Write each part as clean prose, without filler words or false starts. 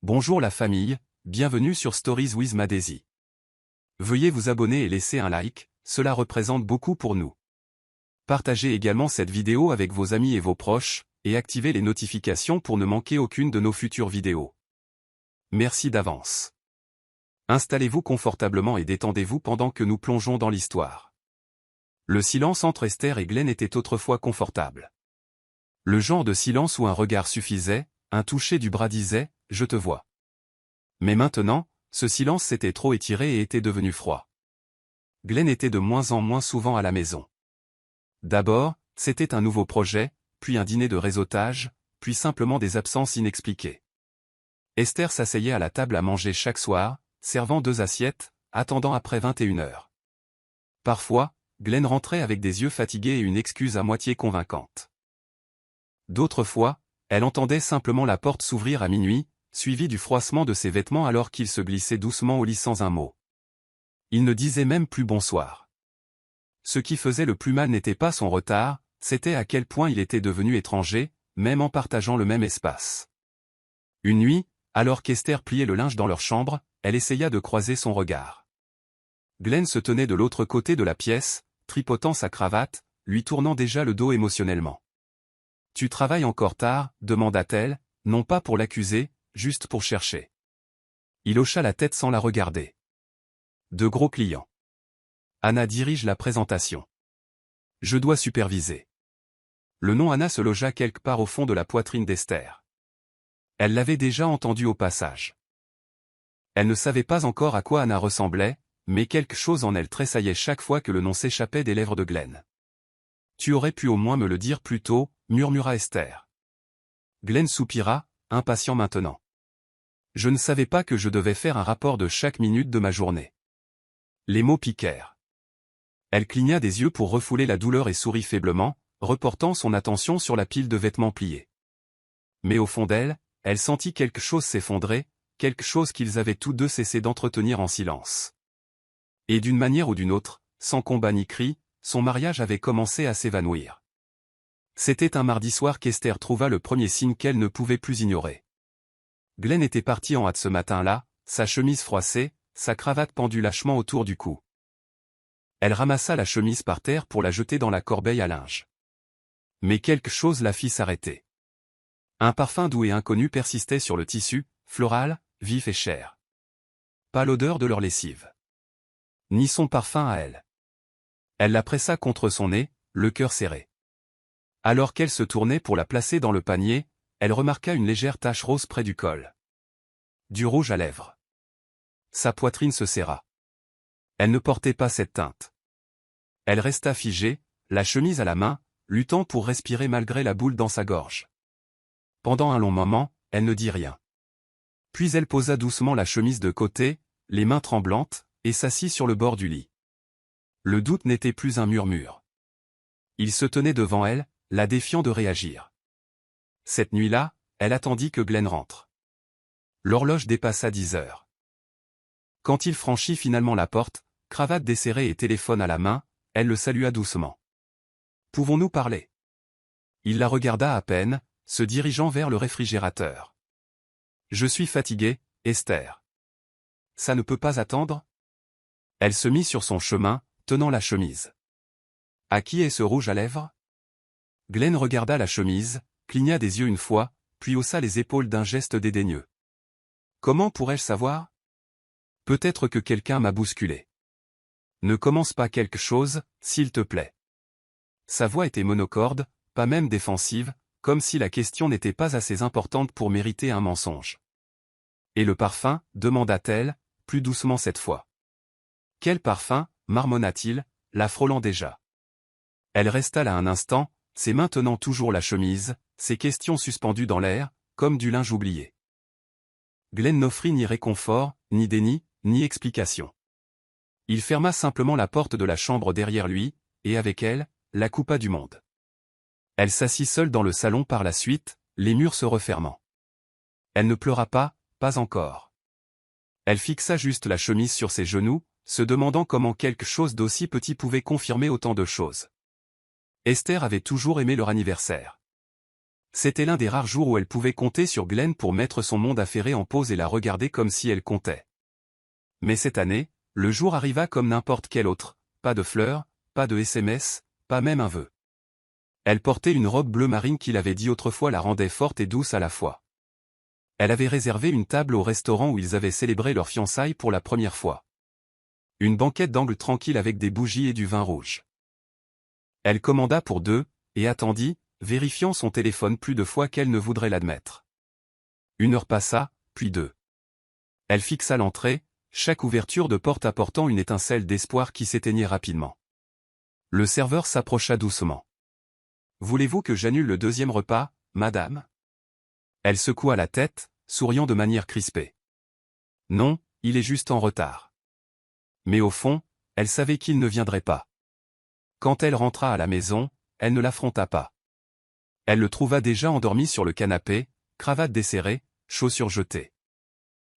Bonjour la famille, bienvenue sur Stories with Madesi. Veuillez vous abonner et laisser un like, cela représente beaucoup pour nous. Partagez également cette vidéo avec vos amis et vos proches, et activez les notifications pour ne manquer aucune de nos futures vidéos. Merci d'avance. Installez-vous confortablement et détendez-vous pendant que nous plongeons dans l'histoire. Le silence entre Esther et Glenn était autrefois confortable. Le genre de silence où un regard suffisait, un toucher du bras disait « je te vois ». Mais maintenant, ce silence s'était trop étiré et était devenu froid. Glenn était de moins en moins souvent à la maison. D'abord, c'était un nouveau projet, puis un dîner de réseautage, puis simplement des absences inexpliquées. Esther s'asseyait à la table à manger chaque soir, servant 2 assiettes, attendant après 21 heures. Parfois, Glenn rentrait avec des yeux fatigués et une excuse à moitié convaincante. D'autres fois, elle entendait simplement la porte s'ouvrir à minuit, suivie du froissement de ses vêtements alors qu'il se glissait doucement au lit sans un mot. Il ne disait même plus bonsoir. Ce qui faisait le plus mal n'était pas son retard, c'était à quel point il était devenu étranger, même en partageant le même espace. Une nuit, alors qu'Esther pliait le linge dans leur chambre, elle essaya de croiser son regard. Glenn se tenait de l'autre côté de la pièce, tripotant sa cravate, lui tournant déjà le dos émotionnellement. « Tu travailles encore tard ?» demanda-t-elle, non pas pour l'accuser, juste pour chercher. Il hocha la tête sans la regarder. « De gros clients. Anna dirige la présentation. Je dois superviser. » Le nom Anna se logea quelque part au fond de la poitrine d'Esther. Elle l'avait déjà entendu au passage. Elle ne savait pas encore à quoi Anna ressemblait, mais quelque chose en elle tressaillait chaque fois que le nom s'échappait des lèvres de Glenn. « Tu aurais pu au moins me le dire plus tôt » murmura Esther. Glenn soupira, impatient maintenant. « Je ne savais pas que je devais faire un rapport de chaque minute de ma journée. » Les mots piquèrent. Elle cligna des yeux pour refouler la douleur et sourit faiblement, reportant son attention sur la pile de vêtements pliés. Mais au fond d'elle, elle sentit quelque chose s'effondrer, quelque chose qu'ils avaient tous deux cessé d'entretenir en silence. Et d'une manière ou d'une autre, sans combat ni cri, son mariage avait commencé à s'évanouir. C'était un mardi soir qu'Esther trouva le premier signe qu'elle ne pouvait plus ignorer. Glenn était parti en hâte ce matin-là, sa chemise froissée, sa cravate pendue lâchement autour du cou. Elle ramassa la chemise par terre pour la jeter dans la corbeille à linge. Mais quelque chose la fit s'arrêter. Un parfum doux et inconnu persistait sur le tissu, floral, vif et cher. Pas l'odeur de leur lessive. Ni son parfum à elle. Elle la pressa contre son nez, le cœur serré. Alors qu'elle se tournait pour la placer dans le panier, elle remarqua une légère tache rose près du col. Du rouge à lèvres. Sa poitrine se serra. Elle ne portait pas cette teinte. Elle resta figée, la chemise à la main, luttant pour respirer malgré la boule dans sa gorge. Pendant un long moment, elle ne dit rien. Puis elle posa doucement la chemise de côté, les mains tremblantes, et s'assit sur le bord du lit. Le doute n'était plus un murmure. Il se tenait devant elle, la défiant de réagir. Cette nuit-là, elle attendit que Glenn rentre. L'horloge dépassa 10 heures. Quand il franchit finalement la porte, cravate desserrée et téléphone à la main, elle le salua doucement. « Pouvons-nous parler ?» Il la regarda à peine, se dirigeant vers le réfrigérateur. « Je suis fatigué, Esther. »« Ça ne peut pas attendre ?» Elle se mit sur son chemin, tenant la chemise. « À qui est ce rouge à lèvres ?» Glenn regarda la chemise, cligna des yeux une fois, puis haussa les épaules d'un geste dédaigneux. « Comment pourrais-je savoir ? Peut-être que quelqu'un m'a bousculé. Ne commence pas quelque chose, s'il te plaît. » Sa voix était monocorde, pas même défensive, comme si la question n'était pas assez importante pour mériter un mensonge. « Et le parfum ?» demanda-t-elle, plus doucement cette fois. « Quel parfum ?» marmonna-t-il, la frôlant déjà. Elle resta là un instant, ses mains tenant toujours la chemise, ses questions suspendues dans l'air, comme du linge oublié. Glenn n'offrit ni réconfort, ni déni, ni explication. Il ferma simplement la porte de la chambre derrière lui, et avec elle, la coupa du monde. Elle s'assit seule dans le salon par la suite, les murs se refermant. Elle ne pleura pas, pas encore. Elle fixa juste la chemise sur ses genoux, se demandant comment quelque chose d'aussi petit pouvait confirmer autant de choses. Esther avait toujours aimé leur anniversaire. C'était l'un des rares jours où elle pouvait compter sur Glenn pour mettre son monde affairé en pause et la regarder comme si elle comptait. Mais cette année, le jour arriva comme n'importe quel autre, pas de fleurs, pas de SMS, pas même un vœu. Elle portait une robe bleu marine qu'il avait dit autrefois la rendait forte et douce à la fois. Elle avait réservé une table au restaurant où ils avaient célébré leur fiançailles pour la première fois. Une banquette d'angle tranquille avec des bougies et du vin rouge. Elle commanda pour deux, et attendit, vérifiant son téléphone plus de fois qu'elle ne voudrait l'admettre. 1 heure passa, puis 2. Elle fixa l'entrée, chaque ouverture de porte apportant une étincelle d'espoir qui s'éteignait rapidement. Le serveur s'approcha doucement. « Voulez-vous que j'annule le deuxième repas, madame ?» Elle secoua la tête, souriant de manière crispée. « Non, il est juste en retard. » Mais au fond, elle savait qu'il ne viendrait pas. Quand elle rentra à la maison, elle ne l'affronta pas. Elle le trouva déjà endormi sur le canapé, cravate desserrée, chaussures jetées.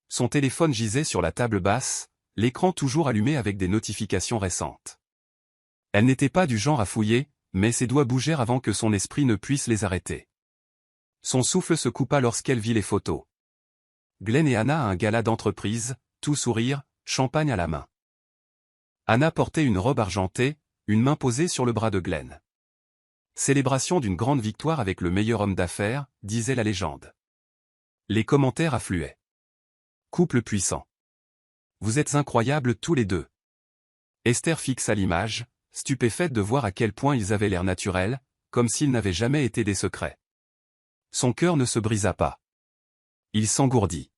Son téléphone gisait sur la table basse, l'écran toujours allumé avec des notifications récentes. Elle n'était pas du genre à fouiller, mais ses doigts bougèrent avant que son esprit ne puisse les arrêter. Son souffle se coupa lorsqu'elle vit les photos. Glenn et Anna à un gala d'entreprise, tout sourire, champagne à la main. Anna portait une robe argentée, une main posée sur le bras de Glenn. Célébration d'une grande victoire avec le meilleur homme d'affaires, disait la légende. Les commentaires affluaient. Couple puissant. Vous êtes incroyables tous les deux. Esther fixa l'image, stupéfaite de voir à quel point ils avaient l'air naturels, comme s'ils n'avaient jamais été des secrets. Son cœur ne se brisa pas. Il s'engourdit.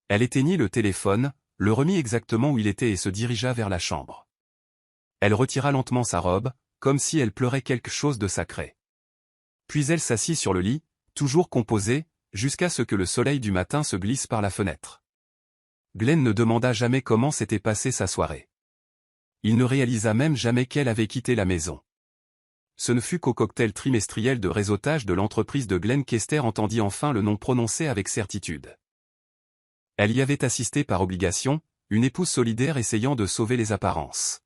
Elle éteignit le téléphone, le remit exactement où il était et se dirigea vers la chambre. Elle retira lentement sa robe, comme si elle pleurait quelque chose de sacré. Puis elle s'assit sur le lit, toujours composée, jusqu'à ce que le soleil du matin se glisse par la fenêtre. Glenn ne demanda jamais comment s'était passée sa soirée. Il ne réalisa même jamais qu'elle avait quitté la maison. Ce ne fut qu'au cocktail trimestriel de réseautage de l'entreprise de Glenn qu'Esther entendit enfin le nom prononcé avec certitude. Elle y avait assisté par obligation, une épouse solidaire essayant de sauver les apparences.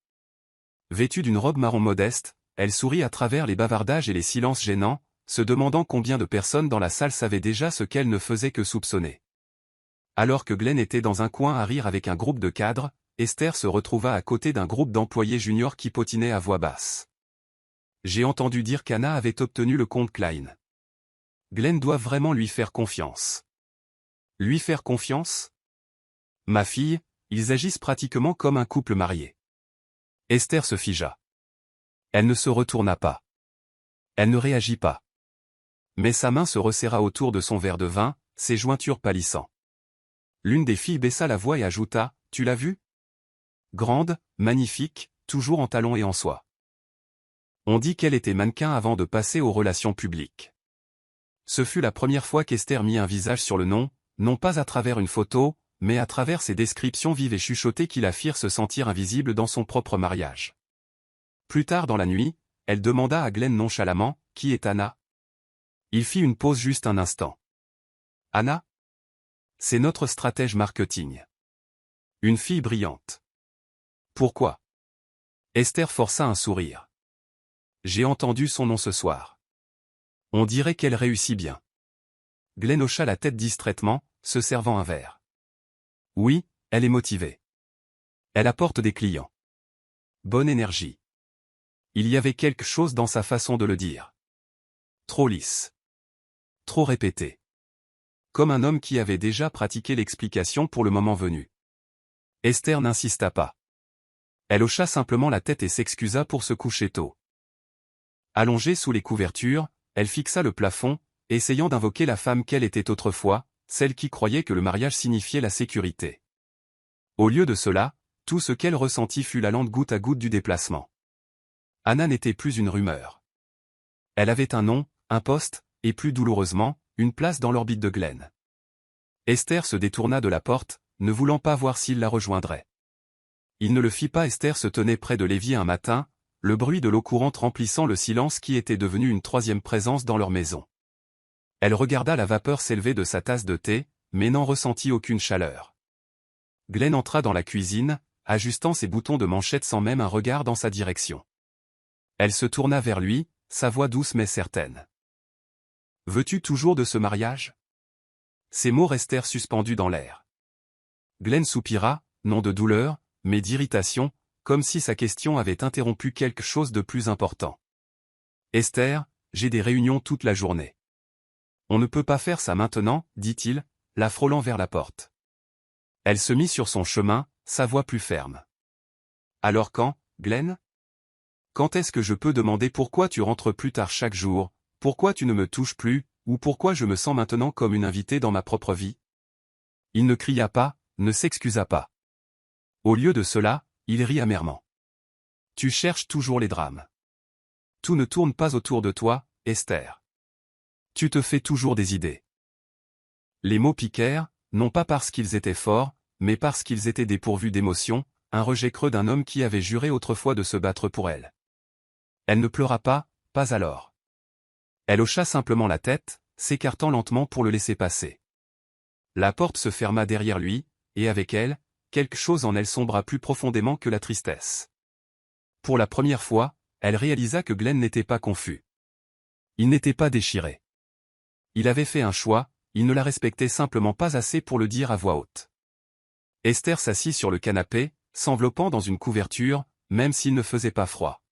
Vêtue d'une robe marron modeste, elle sourit à travers les bavardages et les silences gênants, se demandant combien de personnes dans la salle savaient déjà ce qu'elle ne faisait que soupçonner. Alors que Glenn était dans un coin à rire avec un groupe de cadres, Esther se retrouva à côté d'un groupe d'employés juniors qui potinaient à voix basse. J'ai entendu dire qu'Anna avait obtenu le compte Klein. Glenn doit vraiment lui faire confiance. Lui faire confiance? Ma fille, ils agissent pratiquement comme un couple marié. Esther se figea. Elle ne se retourna pas. Elle ne réagit pas. Mais sa main se resserra autour de son verre de vin, ses jointures pâlissant. L'une des filles baissa la voix et ajouta, « Tu l'as vue? Grande, magnifique, toujours en talons et en soie. On dit qu'elle était mannequin avant de passer aux relations publiques. » Ce fut la première fois qu'Esther mit un visage sur le nom, non pas à travers une photo, mais à travers ces descriptions vives et chuchotées qui la firent se sentir invisible dans son propre mariage. Plus tard dans la nuit, elle demanda à Glenn nonchalamment, « Qui est Anna ?» Il fit une pause juste un instant. « Anna ? C'est notre stratège marketing. Une fille brillante. » Pourquoi ? Esther força un sourire. « J'ai entendu son nom ce soir. On dirait qu'elle réussit bien. » Glenn hocha la tête distraitement, se servant un verre. « Oui, elle est motivée. Elle apporte des clients. Bonne énergie. » Il y avait quelque chose dans sa façon de le dire. Trop lisse. Trop répété. Comme un homme qui avait déjà pratiqué l'explication pour le moment venu. Esther n'insista pas. Elle hocha simplement la tête et s'excusa pour se coucher tôt. Allongée sous les couvertures, elle fixa le plafond, essayant d'invoquer la femme qu'elle était autrefois, celle qui croyait que le mariage signifiait la sécurité. Au lieu de cela, tout ce qu'elle ressentit fut la lente goutte à goutte du déplacement. Anna n'était plus une rumeur. Elle avait un nom, un poste, et plus douloureusement, une place dans l'orbite de Glenn. Esther se détourna de la porte, ne voulant pas voir s'il la rejoindrait. Il ne le fit pas. Esther se tenait près de l'évier un matin, le bruit de l'eau courante remplissant le silence qui était devenu une troisième présence dans leur maison. Elle regarda la vapeur s'élever de sa tasse de thé, mais n'en ressentit aucune chaleur. Glenn entra dans la cuisine, ajustant ses boutons de manchette sans même un regard dans sa direction. Elle se tourna vers lui, sa voix douce mais certaine. Veux-tu toujours de ce mariage? Ces mots restèrent suspendus dans l'air. Glenn soupira, non de douleur, mais d'irritation, comme si sa question avait interrompu quelque chose de plus important. Esther, j'ai des réunions toute la journée. On ne peut pas faire ça maintenant, dit-il, la frôlant vers la porte. Elle se mit sur son chemin, sa voix plus ferme. Alors quand, Glenn? Quand est-ce que je peux demander pourquoi tu rentres plus tard chaque jour, pourquoi tu ne me touches plus, ou pourquoi je me sens maintenant comme une invitée dans ma propre vie? Il ne cria pas, ne s'excusa pas. Au lieu de cela, il rit amèrement. Tu cherches toujours les drames. Tout ne tourne pas autour de toi, Esther. Tu te fais toujours des idées. Les mots piquèrent, non pas parce qu'ils étaient forts, mais parce qu'ils étaient dépourvus d'émotion, un rejet creux d'un homme qui avait juré autrefois de se battre pour elle. Elle ne pleura pas alors. Elle hocha simplement la tête, s'écartant lentement pour le laisser passer. La porte se ferma derrière lui, et avec elle, quelque chose en elle sombra plus profondément que la tristesse. Pour la première fois, elle réalisa que Glenn n'était pas confus. Il n'était pas déchiré. Il avait fait un choix, il ne la respectait simplement pas assez pour le dire à voix haute. Esther s'assit sur le canapé, s'enveloppant dans une couverture, même s'il ne faisait pas froid.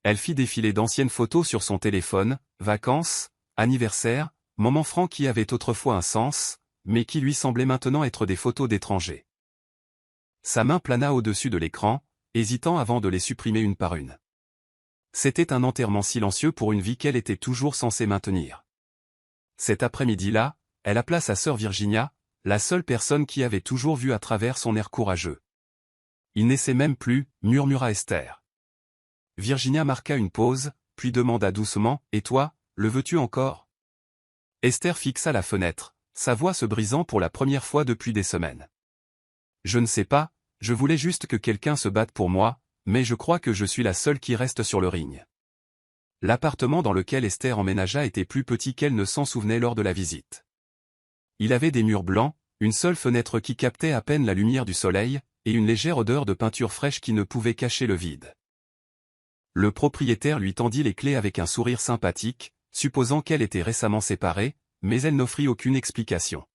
Elle fit défiler d'anciennes photos sur son téléphone, vacances, anniversaires, moments francs qui avaient autrefois un sens, mais qui lui semblaient maintenant être des photos d'étrangers. Sa main plana au-dessus de l'écran, hésitant avant de les supprimer une par une. C'était un enterrement silencieux pour une vie qu'elle était toujours censée maintenir. Cet après-midi-là, elle appela sa sœur Virginia, la seule personne qui avait toujours vu à travers son air courageux. Il n'essaie même plus, murmura Esther. Virginia marqua une pause, puis demanda doucement, « Et toi, le veux-tu encore ?» Esther fixa la fenêtre, sa voix se brisant pour la première fois depuis des semaines. « Je ne sais pas, je voulais juste que quelqu'un se batte pour moi, mais je crois que je suis la seule qui reste sur le ring. » L'appartement dans lequel Esther emménagea était plus petit qu'elle ne s'en souvenait lors de la visite. Il avait des murs blancs, une seule fenêtre qui captait à peine la lumière du soleil, et une légère odeur de peinture fraîche qui ne pouvait cacher le vide. Le propriétaire lui tendit les clés avec un sourire sympathique, supposant qu'elle était récemment séparée, mais elle n'offrit aucune explication.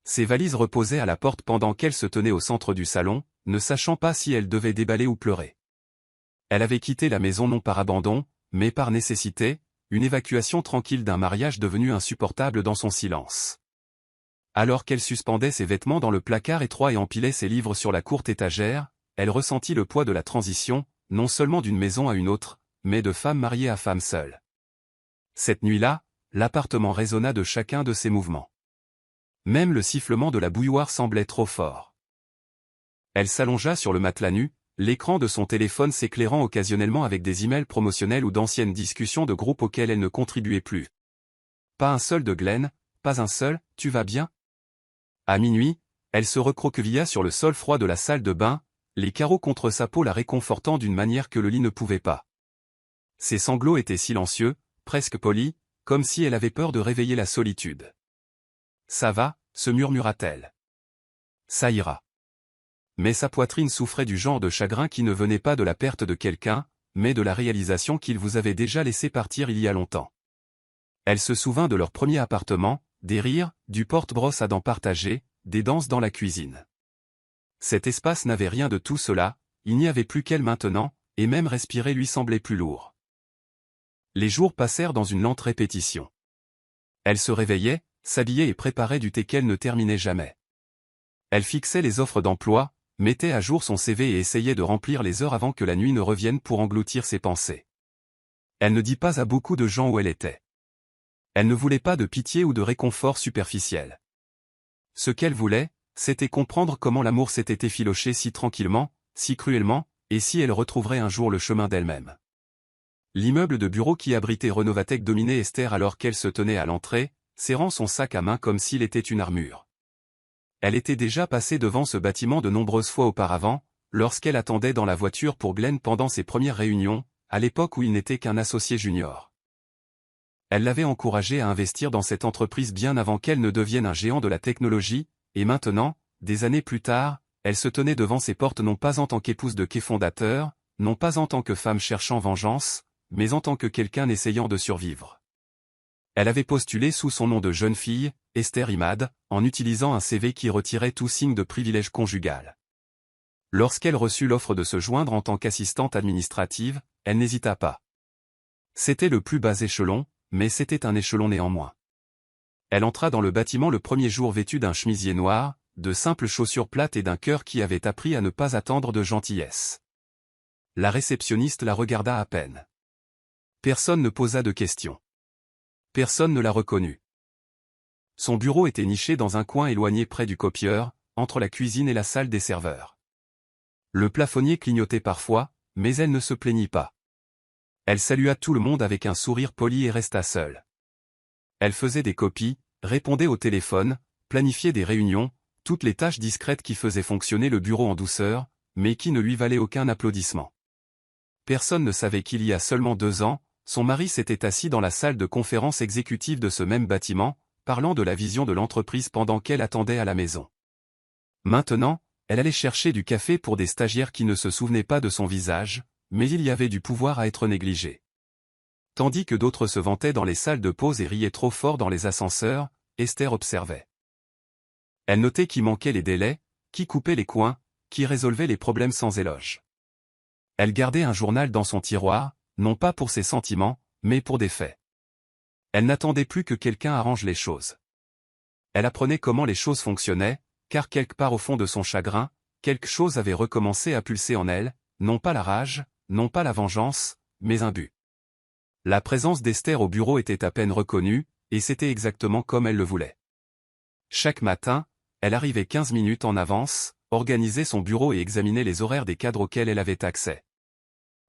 Ses valises reposaient à la porte pendant qu'elle se tenait au centre du salon, ne sachant pas si elle devait déballer ou pleurer. Elle avait quitté la maison non par abandon, mais par nécessité, une évacuation tranquille d'un mariage devenu insupportable dans son silence. Alors qu'elle suspendait ses vêtements dans le placard étroit et empilait ses livres sur la courte étagère, elle ressentit le poids de la transition, non seulement d'une maison à une autre, mais de femme mariée à femme seule. Cette nuit-là, l'appartement résonna de chacun de ses mouvements. Même le sifflement de la bouilloire semblait trop fort. Elle s'allongea sur le matelas nu, l'écran de son téléphone s'éclairant occasionnellement avec des emails promotionnels ou d'anciennes discussions de groupe auxquelles elle ne contribuait plus. Pas un seul de Glenn, pas un seul, « Tu vas bien ?» À minuit, elle se recroquevilla sur le sol froid de la salle de bain, les carreaux contre sa peau la réconfortant d'une manière que le lit ne pouvait pas. Ses sanglots étaient silencieux, presque polis, comme si elle avait peur de réveiller la solitude. « Ça va » se murmura-t-elle. « Ça ira. » Mais sa poitrine souffrait du genre de chagrin qui ne venait pas de la perte de quelqu'un, mais de la réalisation qu'il vous avait déjà laissé partir il y a longtemps. Elle se souvint de leur premier appartement, des rires, du porte-brosse à dents partagé, des danses dans la cuisine. Cet espace n'avait rien de tout cela, il n'y avait plus qu'elle maintenant, et même respirer lui semblait plus lourd. Les jours passèrent dans une lente répétition. Elle se réveillait, s'habillait et préparait du thé qu'elle ne terminait jamais. Elle fixait les offres d'emploi, mettait à jour son CV et essayait de remplir les heures avant que la nuit ne revienne pour engloutir ses pensées. Elle ne dit pas à beaucoup de gens où elle était. Elle ne voulait pas de pitié ou de réconfort superficiel. Ce qu'elle voulait, c'était comprendre comment l'amour s'était effiloché si tranquillement, si cruellement, et si elle retrouverait un jour le chemin d'elle-même. L'immeuble de bureau qui abritait Renovatech dominait Esther alors qu'elle se tenait à l'entrée, serrant son sac à main comme s'il était une armure. Elle était déjà passée devant ce bâtiment de nombreuses fois auparavant, lorsqu'elle attendait dans la voiture pour Glenn pendant ses premières réunions, à l'époque où il n'était qu'un associé junior. Elle l'avait encouragé à investir dans cette entreprise bien avant qu'elle ne devienne un géant de la technologie, et maintenant, des années plus tard, elle se tenait devant ses portes non pas en tant qu'épouse de Quai fondateur, non pas en tant que femme cherchant vengeance, mais en tant que quelqu'un essayant de survivre. Elle avait postulé sous son nom de jeune fille, Esther Imad, en utilisant un CV qui retirait tout signe de privilège conjugal. Lorsqu'elle reçut l'offre de se joindre en tant qu'assistante administrative, elle n'hésita pas. C'était le plus bas échelon, mais c'était un échelon néanmoins. Elle entra dans le bâtiment le premier jour vêtue d'un chemisier noir, de simples chaussures plates et d'un cœur qui avait appris à ne pas attendre de gentillesse. La réceptionniste la regarda à peine. Personne ne posa de questions. Personne ne la reconnut. Son bureau était niché dans un coin éloigné près du copieur, entre la cuisine et la salle des serveurs. Le plafonnier clignotait parfois, mais elle ne se plaignit pas. Elle salua tout le monde avec un sourire poli et resta seule. Elle faisait des copies, répondait au téléphone, planifiait des réunions, toutes les tâches discrètes qui faisaient fonctionner le bureau en douceur, mais qui ne lui valaient aucun applaudissement. Personne ne savait qu'il y a seulement 2 ans, son mari s'était assis dans la salle de conférence exécutive de ce même bâtiment, parlant de la vision de l'entreprise pendant qu'elle attendait à la maison. Maintenant, elle allait chercher du café pour des stagiaires qui ne se souvenaient pas de son visage, mais il y avait du pouvoir à être négligé. Tandis que d'autres se vantaient dans les salles de pause et riaient trop fort dans les ascenseurs, Esther observait. Elle notait qui manquait les délais, qui coupait les coins, qui résolvait les problèmes sans éloge. Elle gardait un journal dans son tiroir, non pas pour ses sentiments, mais pour des faits. Elle n'attendait plus que quelqu'un arrange les choses. Elle apprenait comment les choses fonctionnaient, car quelque part au fond de son chagrin, quelque chose avait recommencé à pulser en elle, non pas la rage, non pas la vengeance, mais un but. La présence d'Esther au bureau était à peine reconnue, et c'était exactement comme elle le voulait. Chaque matin, elle arrivait 15 minutes en avance, organisait son bureau et examinait les horaires des cadres auxquels elle avait accès.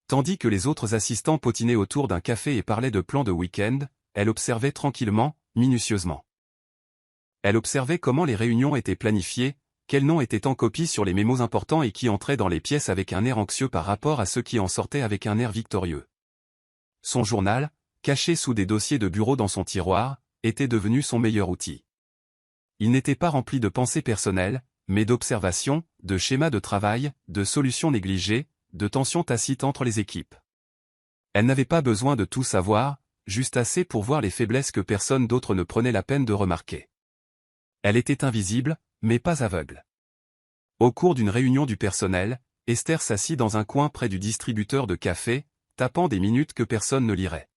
Tandis que les autres assistants potinaient autour d'un café et parlaient de plans de week-end, elle observait tranquillement, minutieusement. Elle observait comment les réunions étaient planifiées, quels noms étaient en copie sur les mémos importants et qui entraient dans les pièces avec un air anxieux par rapport à ceux qui en sortaient avec un air victorieux. Son journal, caché sous des dossiers de bureau dans son tiroir, était devenu son meilleur outil. Il n'était pas rempli de pensées personnelles, mais d'observations, de schémas de travail, de solutions négligées, de tensions tacites entre les équipes. Elle n'avait pas besoin de tout savoir, juste assez pour voir les faiblesses que personne d'autre ne prenait la peine de remarquer. Elle était invisible, mais pas aveugle. Au cours d'une réunion du personnel, Esther s'assit dans un coin près du distributeur de café, tapant des minutes que personne ne lirait.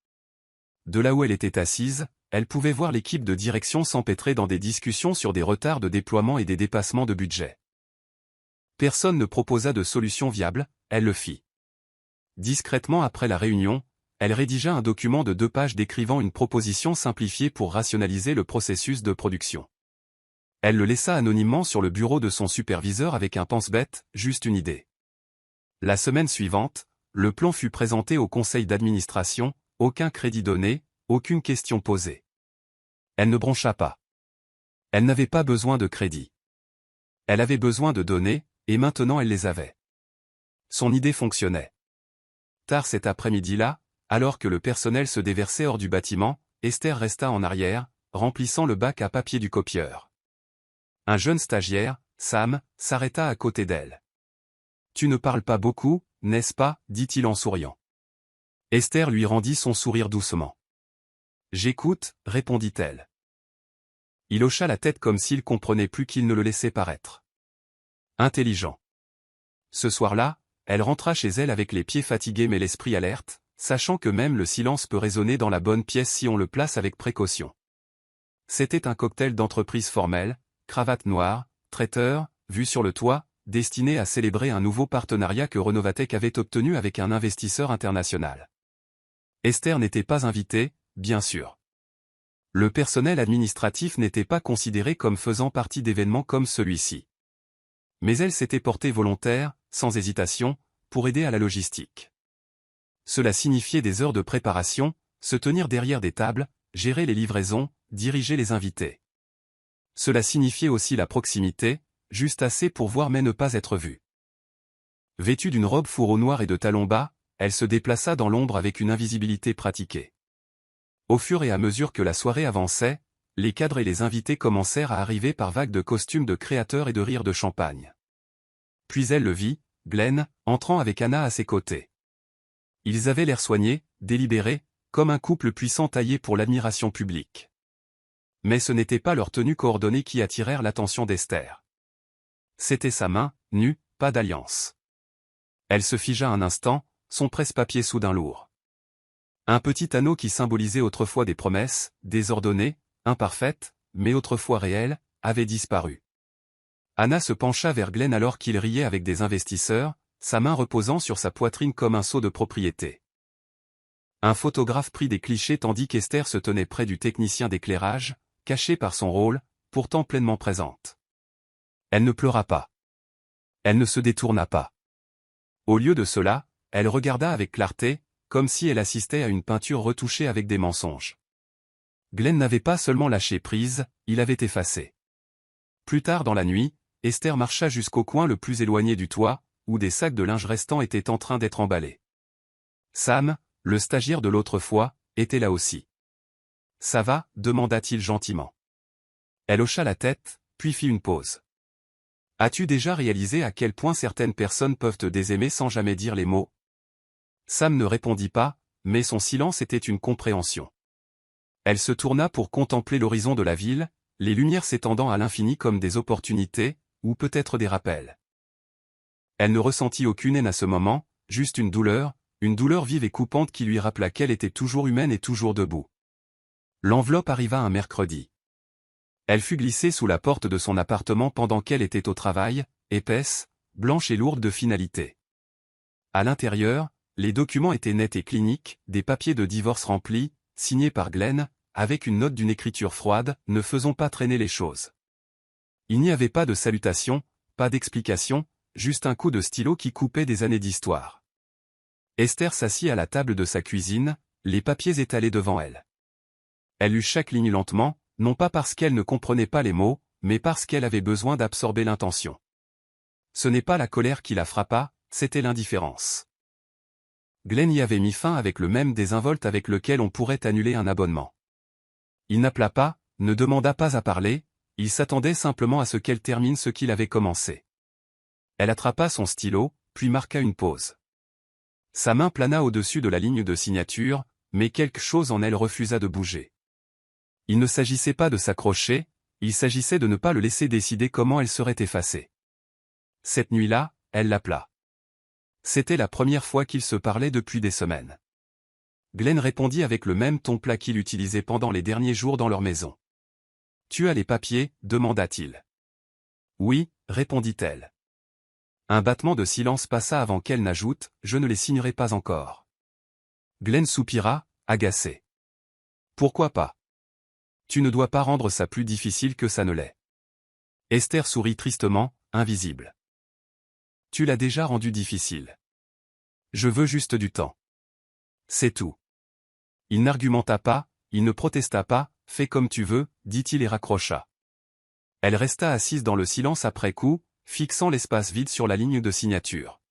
De là où elle était assise, elle pouvait voir l'équipe de direction s'empêtrer dans des discussions sur des retards de déploiement et des dépassements de budget. Personne ne proposa de solution viable, elle le fit. Discrètement après la réunion, elle rédigea un document de 2 pages décrivant une proposition simplifiée pour rationaliser le processus de production. Elle le laissa anonymement sur le bureau de son superviseur avec un pense-bête, juste une idée. La semaine suivante, le plan fut présenté au conseil d'administration, aucun crédit donné, aucune question posée. Elle ne broncha pas. Elle n'avait pas besoin de crédit. Elle avait besoin de données, et maintenant elle les avait. Son idée fonctionnait. Tard cet après-midi-là, alors que le personnel se déversait hors du bâtiment, Esther resta en arrière, remplissant le bac à papier du copieur. Un jeune stagiaire, Sam, s'arrêta à côté d'elle. « Tu ne parles pas beaucoup, n'est-ce pas » dit-il en souriant. Esther lui rendit son sourire doucement. « J'écoute » répondit-elle. Il hocha la tête comme s'il comprenait plus qu'il ne le laissait paraître. Intelligent. Ce soir-là, elle rentra chez elle avec les pieds fatigués mais l'esprit alerte, sachant que même le silence peut résonner dans la bonne pièce si on le place avec précaution. C'était un cocktail d'entreprise formelle, cravate noire, traiteur, vue sur le toit, destiné à célébrer un nouveau partenariat que Renovatech avait obtenu avec un investisseur international. Esther n'était pas invitée, bien sûr. Le personnel administratif n'était pas considéré comme faisant partie d'événements comme celui-ci. Mais elle s'était portée volontaire, sans hésitation, pour aider à la logistique. Cela signifiait des heures de préparation, se tenir derrière des tables, gérer les livraisons, diriger les invités. Cela signifiait aussi la proximité, juste assez pour voir mais ne pas être vue. Vêtue d'une robe fourreau noir et de talons bas, elle se déplaça dans l'ombre avec une invisibilité pratiquée. Au fur et à mesure que la soirée avançait, les cadres et les invités commencèrent à arriver par vagues de costumes de créateurs et de rires de champagne. Puis elle le vit, Glenn, entrant avec Anna à ses côtés. Ils avaient l'air soignés, délibérés, comme un couple puissant taillé pour l'admiration publique. Mais ce n'était pas leurs tenues coordonnées qui attirèrent l'attention d'Esther. C'était sa main, nue, pas d'alliance. Elle se figea un instant, son presse-papier soudain lourd. Un petit anneau qui symbolisait autrefois des promesses, désordonnées, imparfaites, mais autrefois réelles, avait disparu. Anna se pencha vers Glenn alors qu'il riait avec des investisseurs, sa main reposant sur sa poitrine comme un sceau de propriété. Un photographe prit des clichés tandis qu'Esther se tenait près du technicien d'éclairage, caché par son rôle, pourtant pleinement présente. Elle ne pleura pas. Elle ne se détourna pas. Au lieu de cela, elle regarda avec clarté, comme si elle assistait à une peinture retouchée avec des mensonges. Glenn n'avait pas seulement lâché prise, il avait effacé. Plus tard dans la nuit, Esther marcha jusqu'au coin le plus éloigné du toit, où des sacs de linge restants étaient en train d'être emballés. Sam, le stagiaire de l'autre fois, était là aussi. « Ça va » demanda-t-il gentiment. Elle hocha la tête, puis fit une pause. « As-tu déjà réalisé à quel point certaines personnes peuvent te désaimer sans jamais dire les mots ?» Sam ne répondit pas, mais son silence était une compréhension. Elle se tourna pour contempler l'horizon de la ville, les lumières s'étendant à l'infini comme des opportunités, ou peut-être des rappels. Elle ne ressentit aucune haine à ce moment, juste une douleur vive et coupante qui lui rappela qu'elle était toujours humaine et toujours debout. L'enveloppe arriva un mercredi. Elle fut glissée sous la porte de son appartement pendant qu'elle était au travail, épaisse, blanche et lourde de finalité. À l'intérieur, les documents étaient nets et cliniques, des papiers de divorce remplis, signés par Glenn, avec une note d'une écriture froide, ne faisons pas traîner les choses. Il n'y avait pas de salutation, pas d'explication, juste un coup de stylo qui coupait des années d'histoire. Esther s'assit à la table de sa cuisine, les papiers étalés devant elle. Elle lut chaque ligne lentement, non pas parce qu'elle ne comprenait pas les mots, mais parce qu'elle avait besoin d'absorber l'intention. Ce n'est pas la colère qui la frappa, c'était l'indifférence. Glenn y avait mis fin avec le même désinvolte avec lequel on pourrait annuler un abonnement. Il n'appela pas, ne demanda pas à parler, il s'attendait simplement à ce qu'elle termine ce qu'il avait commencé. Elle attrapa son stylo, puis marqua une pause. Sa main plana au-dessus de la ligne de signature, mais quelque chose en elle refusa de bouger. Il ne s'agissait pas de s'accrocher, il s'agissait de ne pas le laisser décider comment elle serait effacée. Cette nuit-là, elle l'appela. C'était la première fois qu'ils se parlaient depuis des semaines. Glenn répondit avec le même ton plat qu'il utilisait pendant les derniers jours dans leur maison. « Tu as les papiers » demanda-t-il. « Oui » répondit-elle. Un battement de silence passa avant qu'elle n'ajoute « Je ne les signerai pas encore ». Glenn soupira, agacé. « Pourquoi pas ? Tu ne dois pas rendre ça plus difficile que ça ne l'est. » Esther sourit tristement, invisible. « Tu l'as déjà rendu difficile. Je veux juste du temps. C'est tout. » Il n'argumenta pas, il ne protesta pas, « Fais comme tu veux » dit-il et raccrocha. Elle resta assise dans le silence après coup, fixant l'espace vide sur la ligne de signature.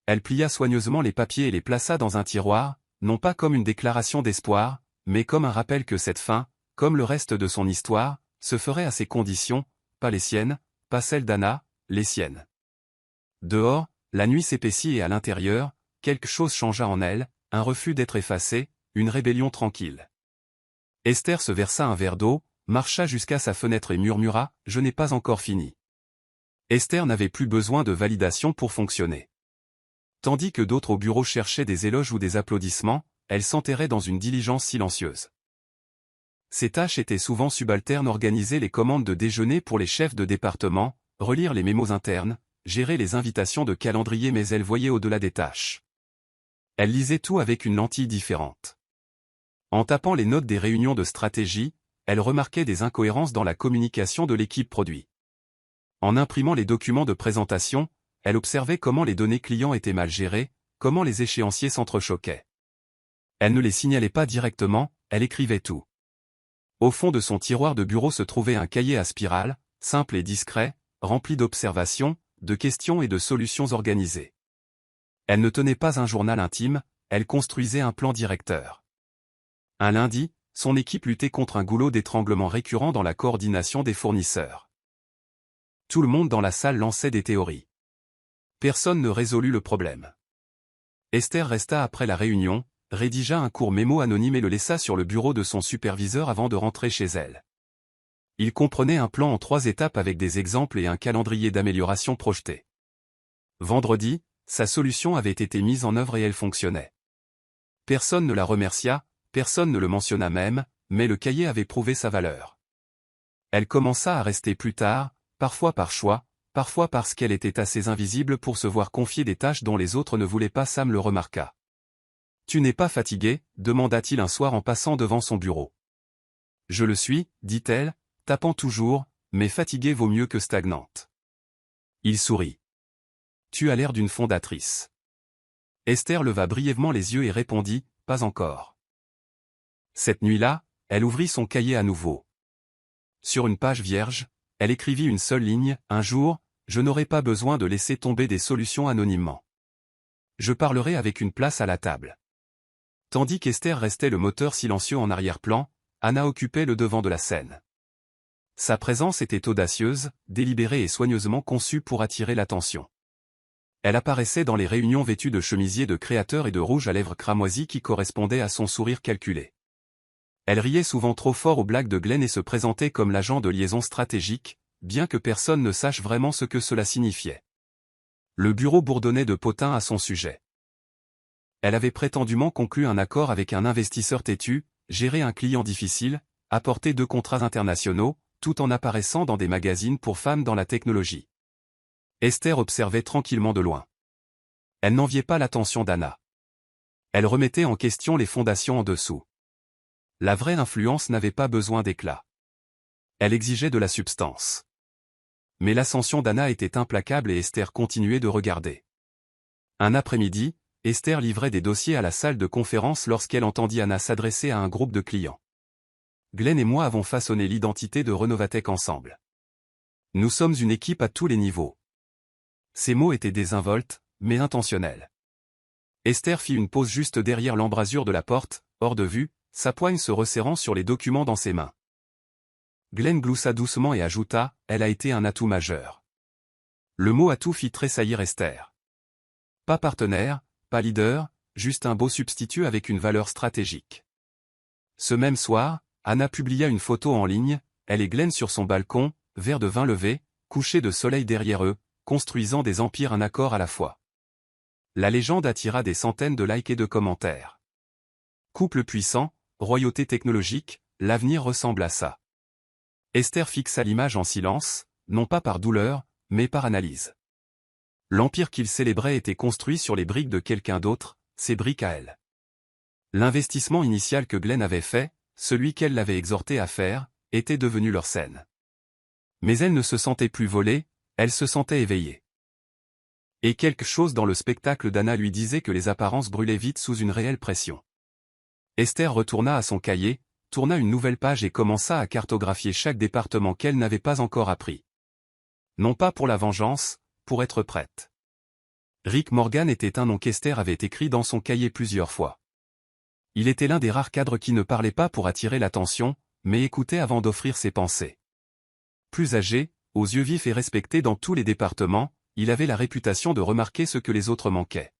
Elle plia soigneusement les papiers et les plaça dans un tiroir, non pas comme une déclaration d'espoir, mais comme un rappel que cette fin, comme le reste de son histoire, se ferait à ses conditions, pas les siennes, pas celles d'Anna, les siennes. Dehors, la nuit s'épaissit et à l'intérieur, quelque chose changea en elle, un refus d'être effacée, une rébellion tranquille. Esther se versa un verre d'eau, marcha jusqu'à sa fenêtre et murmura « Je n'ai pas encore fini ». Esther n'avait plus besoin de validation pour fonctionner. Tandis que d'autres au bureau cherchaient des éloges ou des applaudissements, elle s'enterrait dans une diligence silencieuse. Ses tâches étaient souvent subalternes: organiser les commandes de déjeuner pour les chefs de département, relire les mémos internes, gérer les invitations de calendrier, mais elle voyait au-delà des tâches. Elle lisait tout avec une lentille différente. En tapant les notes des réunions de stratégie, elle remarquait des incohérences dans la communication de l'équipe produit. En imprimant les documents de présentation, elle observait comment les données clients étaient mal gérées, comment les échéanciers s'entrechoquaient. Elle ne les signalait pas directement, elle écrivait tout. Au fond de son tiroir de bureau se trouvait un cahier à spirale, simple et discret, rempli d'observations, de questions et de solutions organisées. Elle ne tenait pas un journal intime, elle construisait un plan directeur. Un lundi, son équipe luttait contre un goulot d'étranglement récurrent dans la coordination des fournisseurs. Tout le monde dans la salle lançait des théories. Personne ne résolut le problème. Esther resta après la réunion, rédigea un court mémo anonyme et le laissa sur le bureau de son superviseur avant de rentrer chez elle. Il comprenait un plan en 3 étapes avec des exemples et un calendrier d'amélioration projeté. Vendredi, sa solution avait été mise en œuvre et elle fonctionnait. Personne ne la remercia, personne ne le mentionna même, mais le cahier avait prouvé sa valeur. Elle commença à rester plus tard, parfois par choix, parfois parce qu'elle était assez invisible pour se voir confier des tâches dont les autres ne voulaient pas. Sam le remarqua. « Tu n'es pas fatigué ?» demanda-t-il un soir en passant devant son bureau. « Je le suis » dit-elle, tapant toujours, mais fatiguée vaut mieux que stagnante. Il sourit. « Tu as l'air d'une fondatrice. » Esther leva brièvement les yeux et répondit, « Pas encore. » Cette nuit-là, elle ouvrit son cahier à nouveau. Sur une page vierge, elle écrivit une seule ligne, « Un jour, je n'aurai pas besoin de laisser tomber des solutions anonymement. Je parlerai avec une place à la table. » Tandis qu'Esther restait le moteur silencieux en arrière-plan, Anna occupait le devant de la scène. Sa présence était audacieuse, délibérée et soigneusement conçue pour attirer l'attention. Elle apparaissait dans les réunions vêtue de chemisiers de créateurs et de rouge à lèvres cramoisies qui correspondaient à son sourire calculé. Elle riait souvent trop fort aux blagues de Glenn et se présentait comme l'agent de liaison stratégique, bien que personne ne sache vraiment ce que cela signifiait. Le bureau bourdonnait de potins à son sujet. Elle avait prétendument conclu un accord avec un investisseur têtu, géré un client difficile, apporté 2 contrats internationaux, tout en apparaissant dans des magazines pour femmes dans la technologie. Esther observait tranquillement de loin. Elle n'enviait pas l'attention d'Anna. Elle remettait en question les fondations en dessous. La vraie influence n'avait pas besoin d'éclat. Elle exigeait de la substance. Mais l'ascension d'Anna était implacable et Esther continuait de regarder. Un après-midi, Esther livrait des dossiers à la salle de conférence lorsqu'elle entendit Anna s'adresser à un groupe de clients. Glenn et moi avons façonné l'identité de Renovatech ensemble. Nous sommes une équipe à tous les niveaux. Ces mots étaient désinvoltes, mais intentionnels. Esther fit une pause juste derrière l'embrasure de la porte, hors de vue, sa poigne se resserrant sur les documents dans ses mains. Glenn gloussa doucement et ajouta, « Elle a été un atout majeur. » Le mot atout fit tressaillir Esther. Pas partenaire, pas leader, juste un beau substitut avec une valeur stratégique. Ce même soir, Anna publia une photo en ligne, elle et Glenn sur son balcon, verre de vin levé, coucher de soleil derrière eux, construisant des empires un accord à la fois. La légende attira des centaines de likes et de commentaires. Couple puissant, royauté technologique, l'avenir ressemble à ça. Esther fixa l'image en silence, non pas par douleur, mais par analyse. L'empire qu'il célébrait était construit sur les briques de quelqu'un d'autre, ses briques à elle. L'investissement initial que Glenn avait fait, celui qu'elle l'avait exhorté à faire, était devenu leur scène. Mais elle ne se sentait plus volée, elle se sentait éveillée. Et quelque chose dans le spectacle d'Anna lui disait que les apparences brûlaient vite sous une réelle pression. Esther retourna à son cahier, tourna une nouvelle page et commença à cartographier chaque département qu'elle n'avait pas encore appris. Non pas pour la vengeance, pour être prête. Rick Morgan était un nom qu'Esther avait écrit dans son cahier plusieurs fois. Il était l'un des rares cadres qui ne parlait pas pour attirer l'attention, mais écoutait avant d'offrir ses pensées. Plus âgé, aux yeux vifs et respecté dans tous les départements, il avait la réputation de remarquer ce que les autres manquaient.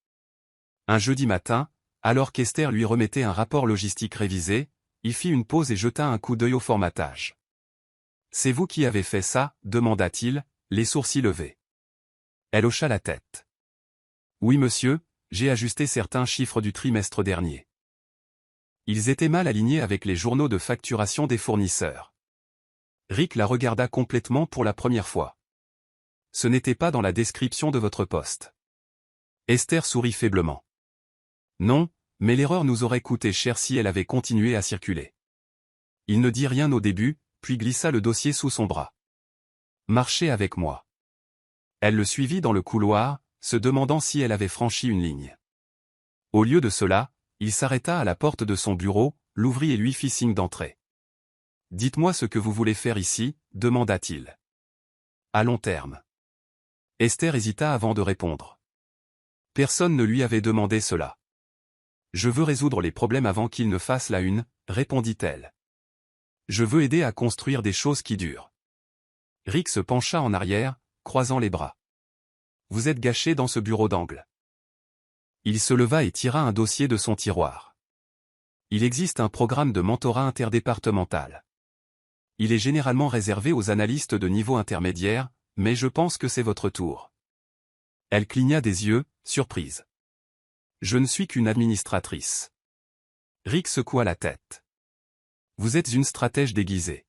Un jeudi matin, alors qu'Esther lui remettait un rapport logistique révisé, il fit une pause et jeta un coup d'œil au formatage. « C'est vous qui avez fait ça ?» demanda-t-il, les sourcils levés. Elle hocha la tête. « Oui monsieur, j'ai ajusté certains chiffres du trimestre dernier. » Ils étaient mal alignés avec les journaux de facturation des fournisseurs. Rick la regarda complètement pour la première fois. « Ce n'était pas dans la description de votre poste. » Esther sourit faiblement. « Non, mais l'erreur nous aurait coûté cher si elle avait continué à circuler. » Il ne dit rien au début, puis glissa le dossier sous son bras. « Marchez avec moi. » Elle le suivit dans le couloir, se demandant si elle avait franchi une ligne. Au lieu de cela, il s'arrêta à la porte de son bureau, l'ouvrit et lui fit signe d'entrer. « Dites-moi ce que vous voulez faire ici » demanda-t-il. « À long terme. » Esther hésita avant de répondre. Personne ne lui avait demandé cela. « Je veux résoudre les problèmes avant qu'ils ne fassent la une » répondit-elle. « Je veux aider à construire des choses qui durent. » Rick se pencha en arrière, croisant les bras. « Vous êtes gâché dans ce bureau d'angle. » Il se leva et tira un dossier de son tiroir. Il existe un programme de mentorat interdépartemental. Il est généralement réservé aux analystes de niveau intermédiaire, mais je pense que c'est votre tour. Elle cligna des yeux, surprise. Je ne suis qu'une administratrice. Rick secoua la tête. Vous êtes une stratège déguisée.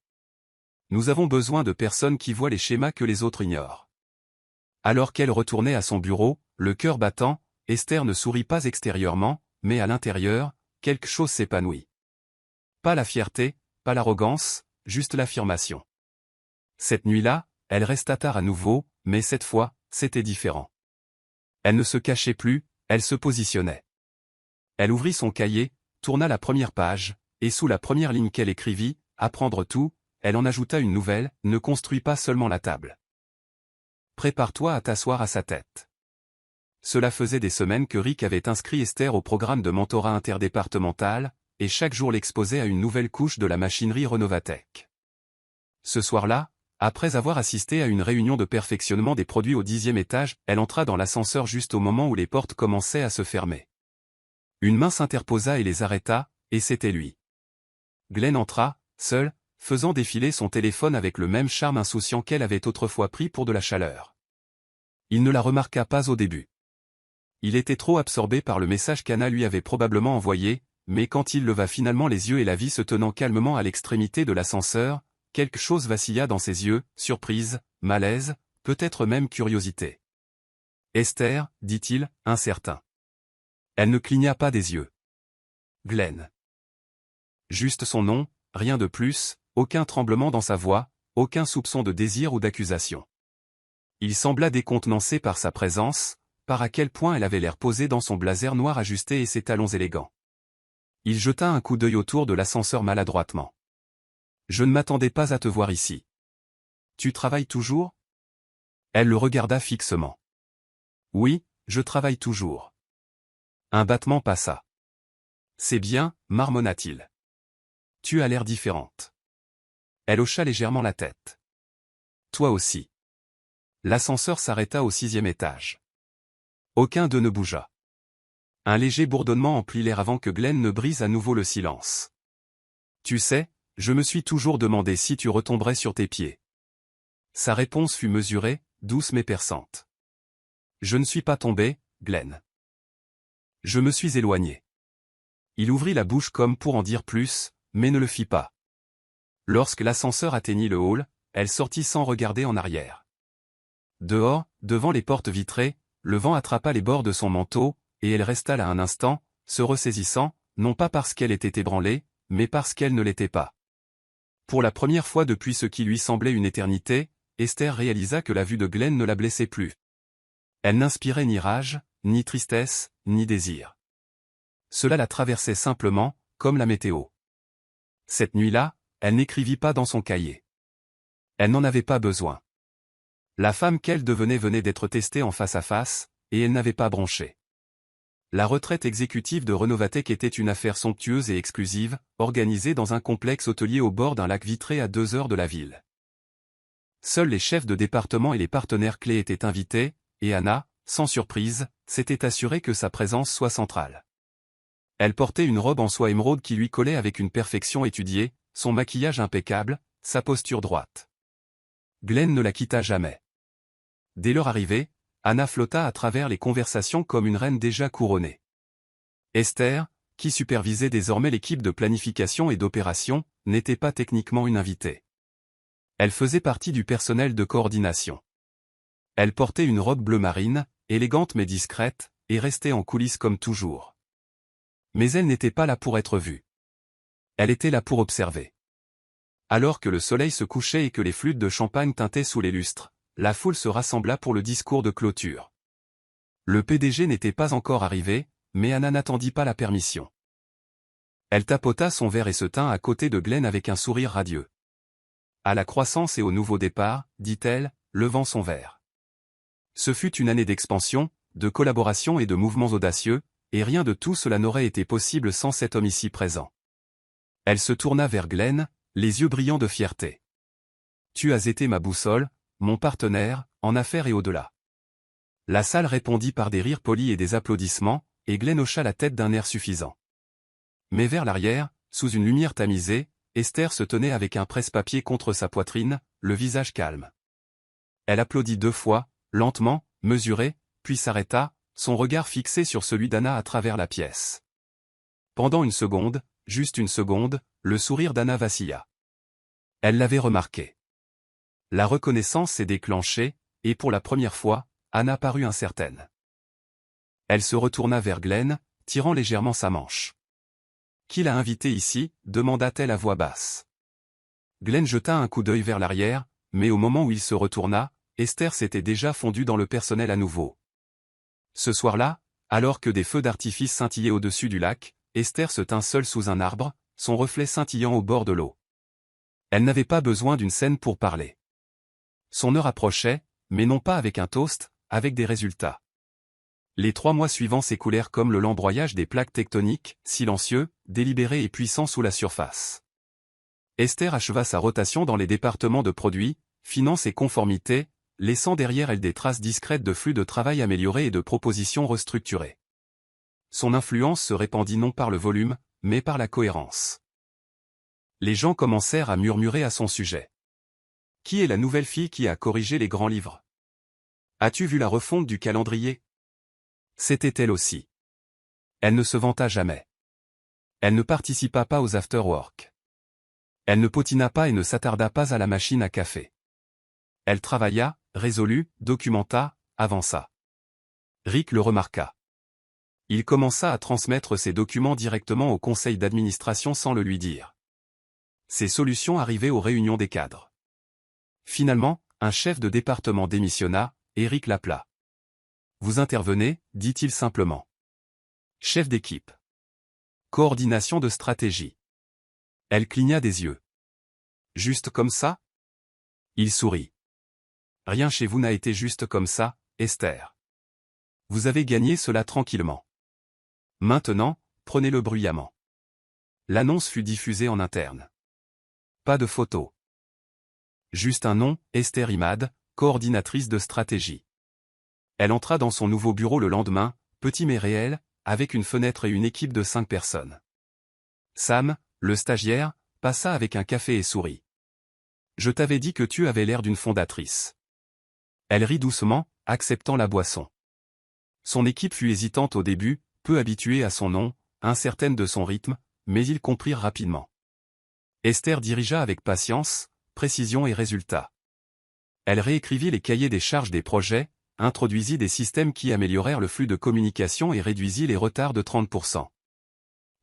Nous avons besoin de personnes qui voient les schémas que les autres ignorent. Alors qu'elle retournait à son bureau, le cœur battant, Esther ne sourit pas extérieurement, mais à l'intérieur, quelque chose s'épanouit. Pas la fierté, pas l'arrogance, juste l'affirmation. Cette nuit-là, elle resta tard à nouveau, mais cette fois, c'était différent. Elle ne se cachait plus, elle se positionnait. Elle ouvrit son cahier, tourna la première page, et sous la première ligne qu'elle écrivit, « Apprendre tout », elle en ajouta une nouvelle, « Ne construis pas seulement la table. Prépare-toi à t'asseoir à sa tête. » Cela faisait des semaines que Rick avait inscrit Esther au programme de mentorat interdépartemental, et chaque jour l'exposait à une nouvelle couche de la machinerie Renovatech. Ce soir-là, après avoir assisté à une réunion de perfectionnement des produits au 10e étage, elle entra dans l'ascenseur juste au moment où les portes commençaient à se fermer. Une main s'interposa et les arrêta, et c'était lui. Glenn entra, seul, faisant défiler son téléphone avec le même charme insouciant qu'elle avait autrefois pris pour de la chaleur. Il ne la remarqua pas au début. Il était trop absorbé par le message qu'Anna lui avait probablement envoyé, mais quand il leva finalement les yeux et la vit se tenant calmement à l'extrémité de l'ascenseur, quelque chose vacilla dans ses yeux, surprise, malaise, peut-être même curiosité. « Esther » dit-il, incertain. Elle ne cligna pas des yeux. Glenn. Juste son nom, rien de plus, aucun tremblement dans sa voix, aucun soupçon de désir ou d'accusation. Il sembla décontenancé par sa présence, par à quel point elle avait l'air posée dans son blazer noir ajusté et ses talons élégants. Il jeta un coup d'œil autour de l'ascenseur maladroitement. « Je ne m'attendais pas à te voir ici. Tu travailles toujours ?» Elle le regarda fixement. « Oui, je travaille toujours. » Un battement passa. « C'est bien, marmonna-t-il. Tu as l'air différente. » Elle hocha légèrement la tête. « Toi aussi. » L'ascenseur s'arrêta au 6e étage. Aucun d'eux ne bougea. Un léger bourdonnement emplit l'air avant que Glenn ne brise à nouveau le silence. « Tu sais, je me suis toujours demandé si tu retomberais sur tes pieds. » Sa réponse fut mesurée, douce mais perçante. « Je ne suis pas tombé, Glenn. Je me suis éloigné. » Il ouvrit la bouche comme pour en dire plus, mais ne le fit pas. Lorsque l'ascenseur atteignit le hall, elle sortit sans regarder en arrière. Dehors, devant les portes vitrées, le vent attrapa les bords de son manteau, et elle resta là un instant, se ressaisissant, non pas parce qu'elle était ébranlée, mais parce qu'elle ne l'était pas. Pour la première fois depuis ce qui lui semblait une éternité, Esther réalisa que la vue de Glenn ne la blessait plus. Elle n'inspirait ni rage, ni tristesse, ni désir. Cela la traversait simplement, comme la météo. Cette nuit-là, elle n'écrivit pas dans son cahier. Elle n'en avait pas besoin. La femme qu'elle devenait venait d'être testée en face à face, et elle n'avait pas bronché. La retraite exécutive de Renovatech était une affaire somptueuse et exclusive, organisée dans un complexe hôtelier au bord d'un lac vitré à 2 heures de la ville. Seuls les chefs de département et les partenaires clés étaient invités, et Anna, sans surprise, s'était assurée que sa présence soit centrale. Elle portait une robe en soie émeraude qui lui collait avec une perfection étudiée, son maquillage impeccable, sa posture droite. Glenn ne la quitta jamais. Dès leur arrivée, Anna flotta à travers les conversations comme une reine déjà couronnée. Esther, qui supervisait désormais l'équipe de planification et d'opération, n'était pas techniquement une invitée. Elle faisait partie du personnel de coordination. Elle portait une robe bleu marine, élégante mais discrète, et restait en coulisses comme toujours. Mais elle n'était pas là pour être vue. Elle était là pour observer. Alors que le soleil se couchait et que les flûtes de champagne tintaient sous les lustres, la foule se rassembla pour le discours de clôture. Le PDG n'était pas encore arrivé, mais Anna n'attendit pas la permission. Elle tapota son verre et se tint à côté de Glenn avec un sourire radieux. « À la croissance et au nouveau départ, dit-elle, levant son verre. Ce fut une année d'expansion, de collaboration et de mouvements audacieux, et rien de tout cela n'aurait été possible sans cet homme ici présent. » Elle se tourna vers Glenn, les yeux brillants de fierté. « Tu as été ma boussole, mon partenaire, en affaires et au-delà. » La salle répondit par des rires polis et des applaudissements, et Glenn hocha la tête d'un air suffisant. Mais vers l'arrière, sous une lumière tamisée, Esther se tenait avec un presse-papier contre sa poitrine, le visage calme. Elle applaudit 2 fois, lentement, mesurée, puis s'arrêta, son regard fixé sur celui d'Anna à travers la pièce. Pendant une seconde, juste une seconde, le sourire d'Anna vacilla. Elle l'avait remarqué. La reconnaissance s'est déclenchée, et pour la première fois, Anna parut incertaine. Elle se retourna vers Glenn, tirant légèrement sa manche. « Qui l'a invité ici » demanda-t-elle à voix basse. Glenn jeta un coup d'œil vers l'arrière, mais au moment où il se retourna, Esther s'était déjà fondue dans le personnel à nouveau. Ce soir-là, alors que des feux d'artifice scintillaient au-dessus du lac, Esther se tint seule sous un arbre, son reflet scintillant au bord de l'eau. Elle n'avait pas besoin d'une scène pour parler. Son heure approchait, mais non pas avec un toast, avec des résultats. Les 3 mois suivants s'écoulèrent comme le lent broyage des plaques tectoniques, silencieux, délibérés et puissants sous la surface. Esther acheva sa rotation dans les départements de produits, finances et conformité, laissant derrière elle des traces discrètes de flux de travail améliorés et de propositions restructurées. Son influence se répandit non par le volume, mais par la cohérence. Les gens commencèrent à murmurer à son sujet. « Qui est la nouvelle fille qui a corrigé les grands livres ? As-tu vu la refonte du calendrier ?» C'était elle aussi. Elle ne se vanta jamais. Elle ne participa pas aux after-work. Elle ne potina pas et ne s'attarda pas à la machine à café. Elle travailla, résolut, documenta, avança. Rick le remarqua. Il commença à transmettre ses documents directement au conseil d'administration sans le lui dire. Ses solutions arrivaient aux réunions des cadres. Finalement, un chef de département démissionna, et Rick l'appela. « Vous intervenez » dit-il simplement. Chef d'équipe. Coordination de stratégie. Elle cligna des yeux. Juste comme ça ? Il sourit. Rien chez vous n'a été juste comme ça, Esther. Vous avez gagné cela tranquillement. Maintenant, prenez-le bruyamment. L'annonce fut diffusée en interne. Pas de photo. Juste un nom, Esther Imad, coordinatrice de stratégie. Elle entra dans son nouveau bureau le lendemain, petit mais réel, avec une fenêtre et une équipe de 5 personnes. Sam, le stagiaire, passa avec un café et sourit. « Je t'avais dit que tu avais l'air d'une fondatrice. » Elle rit doucement, acceptant la boisson. Son équipe fut hésitante au début, peu habituée à son nom, incertaine de son rythme, mais ils comprirent rapidement. Esther dirigea avec patience, précision et résultat. Elle réécrivit les cahiers des charges des projets, introduisit des systèmes qui améliorèrent le flux de communication et réduisit les retards de 30%.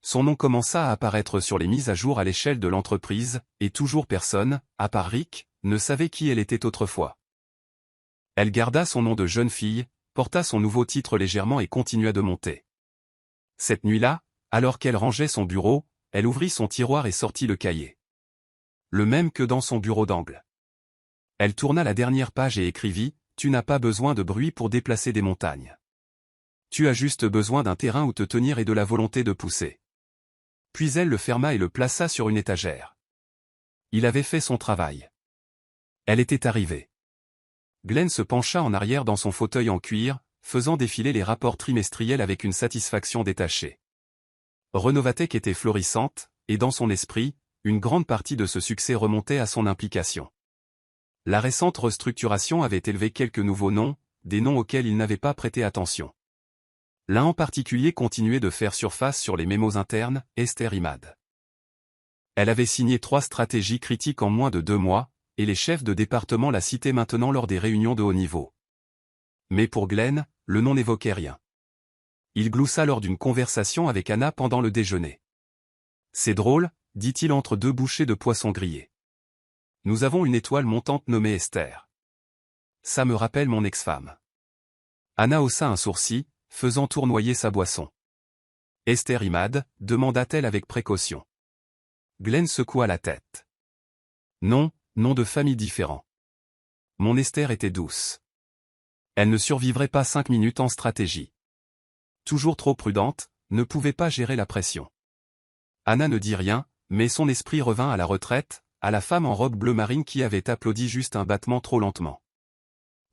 Son nom commença à apparaître sur les mises à jour à l'échelle de l'entreprise, et toujours personne, à part Rick, ne savait qui elle était autrefois. Elle garda son nom de jeune fille, porta son nouveau titre légèrement et continua de monter. Cette nuit-là, alors qu'elle rangeait son bureau, elle ouvrit son tiroir et sortit le cahier. Le même que dans son bureau d'angle. Elle tourna la dernière page et écrivit « Tu n'as pas besoin de bruit pour déplacer des montagnes. Tu as juste besoin d'un terrain où te tenir et de la volonté de pousser. » Puis elle le ferma et le plaça sur une étagère. Il avait fait son travail. Elle était arrivée. Glenn se pencha en arrière dans son fauteuil en cuir, faisant défiler les rapports trimestriels avec une satisfaction détachée. Renovatech était florissante, et dans son esprit, une grande partie de ce succès remontait à son implication. La récente restructuration avait élevé quelques nouveaux noms, des noms auxquels il n'avait pas prêté attention. L'un en particulier continuait de faire surface sur les mémos internes, Esther Imad. Elle avait signé 3 stratégies critiques en moins de 2 mois, et les chefs de département la citaient maintenant lors des réunions de haut niveau. Mais pour Glenn, le nom n'évoquait rien. Il gloussa lors d'une conversation avec Anna pendant le déjeuner. « C'est drôle, dit-il entre 2 bouchées de poisson grillé. Nous avons une étoile montante nommée Esther. Ça me rappelle mon ex-femme. » Anna haussa un sourcil, faisant tournoyer sa boisson. « Esther Imad » demanda-t-elle avec précaution. Glenn secoua la tête. « Non, nom de famille différent. Mon Esther était douce. Elle ne survivrait pas 5 minutes en stratégie. Toujours trop prudente, ne pouvait pas gérer la pression. » Anna ne dit rien, mais son esprit revint à la retraite, à la femme en robe bleu marine qui avait applaudi juste un battement trop lentement.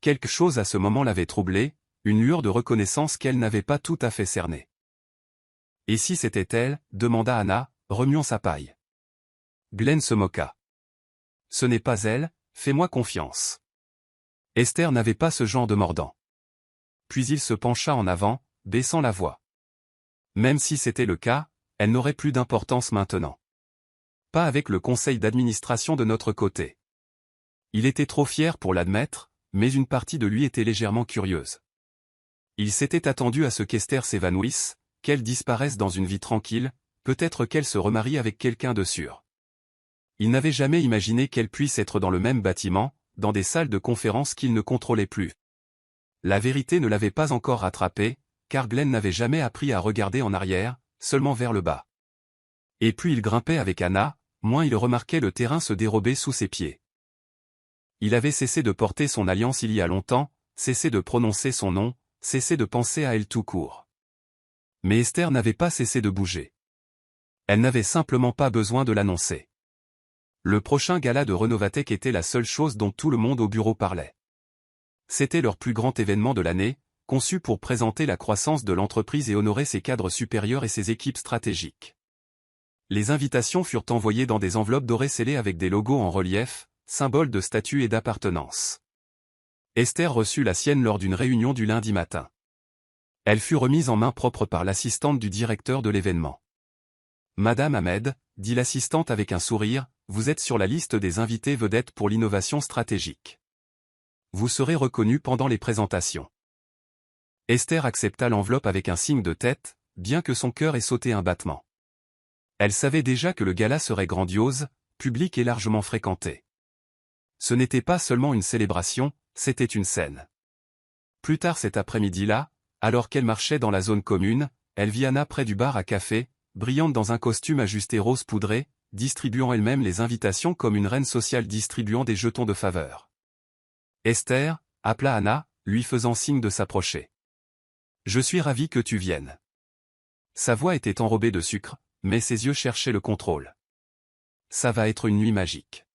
Quelque chose à ce moment l'avait troublée, une lueur de reconnaissance qu'elle n'avait pas tout à fait cernée. Et si c'était elle, demanda Anna, remuant sa paille. Glenn se moqua. Ce n'est pas elle, fais-moi confiance. Esther n'avait pas ce genre de mordant. Puis il se pencha en avant, baissant la voix. Même si c'était le cas, elle n'aurait plus d'importance maintenant. Pas avec le conseil d'administration de notre côté. Il était trop fier pour l'admettre, mais une partie de lui était légèrement curieuse. Il s'était attendu à ce qu'Esther s'évanouisse, qu'elle disparaisse dans une vie tranquille, peut-être qu'elle se remarie avec quelqu'un de sûr. Il n'avait jamais imaginé qu'elle puisse être dans le même bâtiment, dans des salles de conférence qu'il ne contrôlait plus. La vérité ne l'avait pas encore rattrapé, car Glenn n'avait jamais appris à regarder en arrière, seulement vers le bas. Et plus il grimpait avec Anna, moins il remarquait le terrain se dérober sous ses pieds. Il avait cessé de porter son alliance il y a longtemps, cessé de prononcer son nom, cessé de penser à elle tout court. Mais Esther n'avait pas cessé de bouger. Elle n'avait simplement pas besoin de l'annoncer. Le prochain gala de Renovatech était la seule chose dont tout le monde au bureau parlait. C'était leur plus grand événement de l'année, conçu pour présenter la croissance de l'entreprise et honorer ses cadres supérieurs et ses équipes stratégiques. Les invitations furent envoyées dans des enveloppes dorées scellées avec des logos en relief, symboles de statut et d'appartenance. Esther reçut la sienne lors d'une réunion du lundi matin. Elle fut remise en main propre par l'assistante du directeur de l'événement. « Madame Ahmed », dit l'assistante avec un sourire, « vous êtes sur la liste des invités vedettes pour l'innovation stratégique. Vous serez reconnue pendant les présentations. » Esther accepta l'enveloppe avec un signe de tête, bien que son cœur ait sauté un battement. Elle savait déjà que le gala serait grandiose, public et largement fréquenté. Ce n'était pas seulement une célébration, c'était une scène. Plus tard cet après-midi-là, alors qu'elle marchait dans la zone commune, elle vit Anna près du bar à café, brillante dans un costume ajusté rose poudré, distribuant elle-même les invitations comme une reine sociale distribuant des jetons de faveur. Esther, appela Anna, lui faisant signe de s'approcher. « Je suis ravi que tu viennes. » Sa voix était enrobée de sucre, mais ses yeux cherchaient le contrôle. « Ça va être une nuit magique.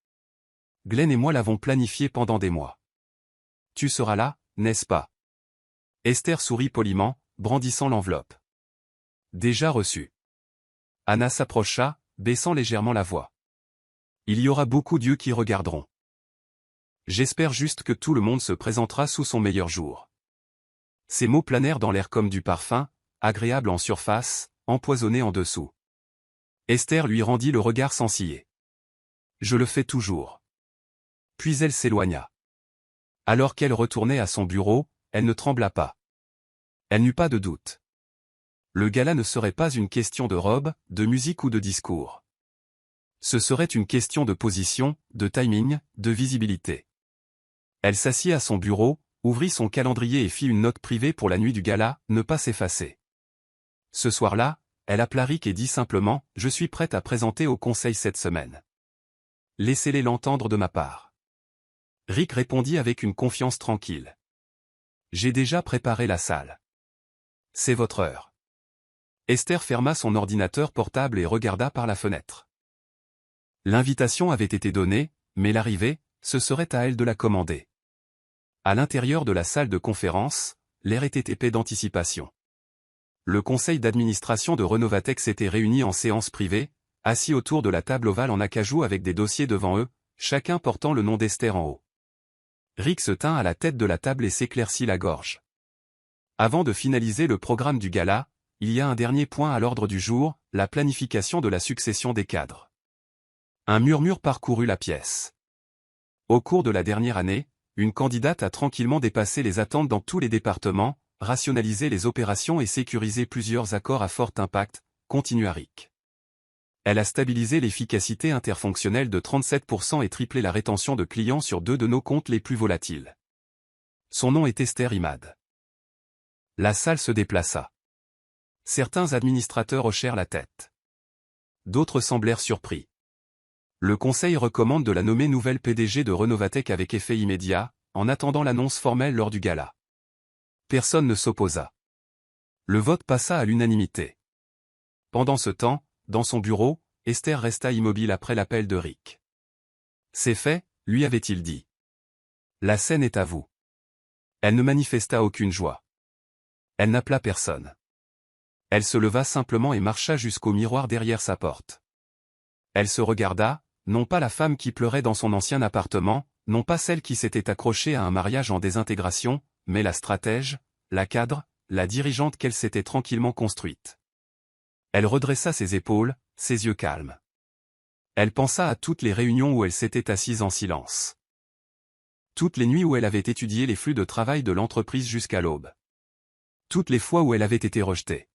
Glenn et moi l'avons planifié pendant des mois. Tu seras là, n'est-ce pas ?» Esther sourit poliment, brandissant l'enveloppe. « Déjà reçu. » Anna s'approcha, baissant légèrement la voix. « Il y aura beaucoup d'yeux qui regarderont. J'espère juste que tout le monde se présentera sous son meilleur jour. » Ces mots planèrent dans l'air comme du parfum, agréable en surface, empoisonné en dessous. Esther lui rendit le regard sans ciller. « Je le fais toujours. » Puis elle s'éloigna. Alors qu'elle retournait à son bureau, elle ne trembla pas. Elle n'eut pas de doute. Le gala ne serait pas une question de robe, de musique ou de discours. Ce serait une question de position, de timing, de visibilité. Elle s'assit à son bureau, ouvrit son calendrier et fit une note privée pour la nuit du gala, ne pas s'effacer. Ce soir-là, elle appela Rick et dit simplement « Je suis prête à présenter au conseil cette semaine. Laissez-les l'entendre de ma part. » Rick répondit avec une confiance tranquille. « J'ai déjà préparé la salle. C'est votre heure. » Esther ferma son ordinateur portable et regarda par la fenêtre. L'invitation avait été donnée, mais l'arrivée, ce serait à elle de la commander. À l'intérieur de la salle de conférence, l'air était épais d'anticipation. Le conseil d'administration de Renovatech s'était réuni en séance privée, assis autour de la table ovale en acajou avec des dossiers devant eux, chacun portant le nom d'Esther en haut. Rick se tint à la tête de la table et s'éclaircit la gorge. Avant de finaliser le programme du gala, il y a un dernier point à l'ordre du jour, la planification de la succession des cadres. Un murmure parcourut la pièce. Au cours de la dernière année, une candidate a tranquillement dépassé les attentes dans tous les départements, rationalisé les opérations et sécurisé plusieurs accords à fort impact, continua Rick. Elle a stabilisé l'efficacité interfonctionnelle de 37% et triplé la rétention de clients sur 2 de nos comptes les plus volatiles. Son nom est Esther Imad. La salle se déplaça. Certains administrateurs hochèrent la tête. D'autres semblèrent surpris. Le conseil recommande de la nommer nouvelle PDG de Renovatech avec effet immédiat, en attendant l'annonce formelle lors du gala. Personne ne s'opposa. Le vote passa à l'unanimité. Pendant ce temps, dans son bureau, Esther resta immobile après l'appel de Rick. « C'est fait », lui avait-il dit. « La scène est à vous. » Elle ne manifesta aucune joie. Elle n'appela personne. Elle se leva simplement et marcha jusqu'au miroir derrière sa porte. Elle se regarda, non pas la femme qui pleurait dans son ancien appartement, non pas celle qui s'était accrochée à un mariage en désintégration, mais la stratège, la cadre, la dirigeante qu'elle s'était tranquillement construite. Elle redressa ses épaules, ses yeux calmes. Elle pensa à toutes les réunions où elle s'était assise en silence. Toutes les nuits où elle avait étudié les flux de travail de l'entreprise jusqu'à l'aube. Toutes les fois où elle avait été rejetée.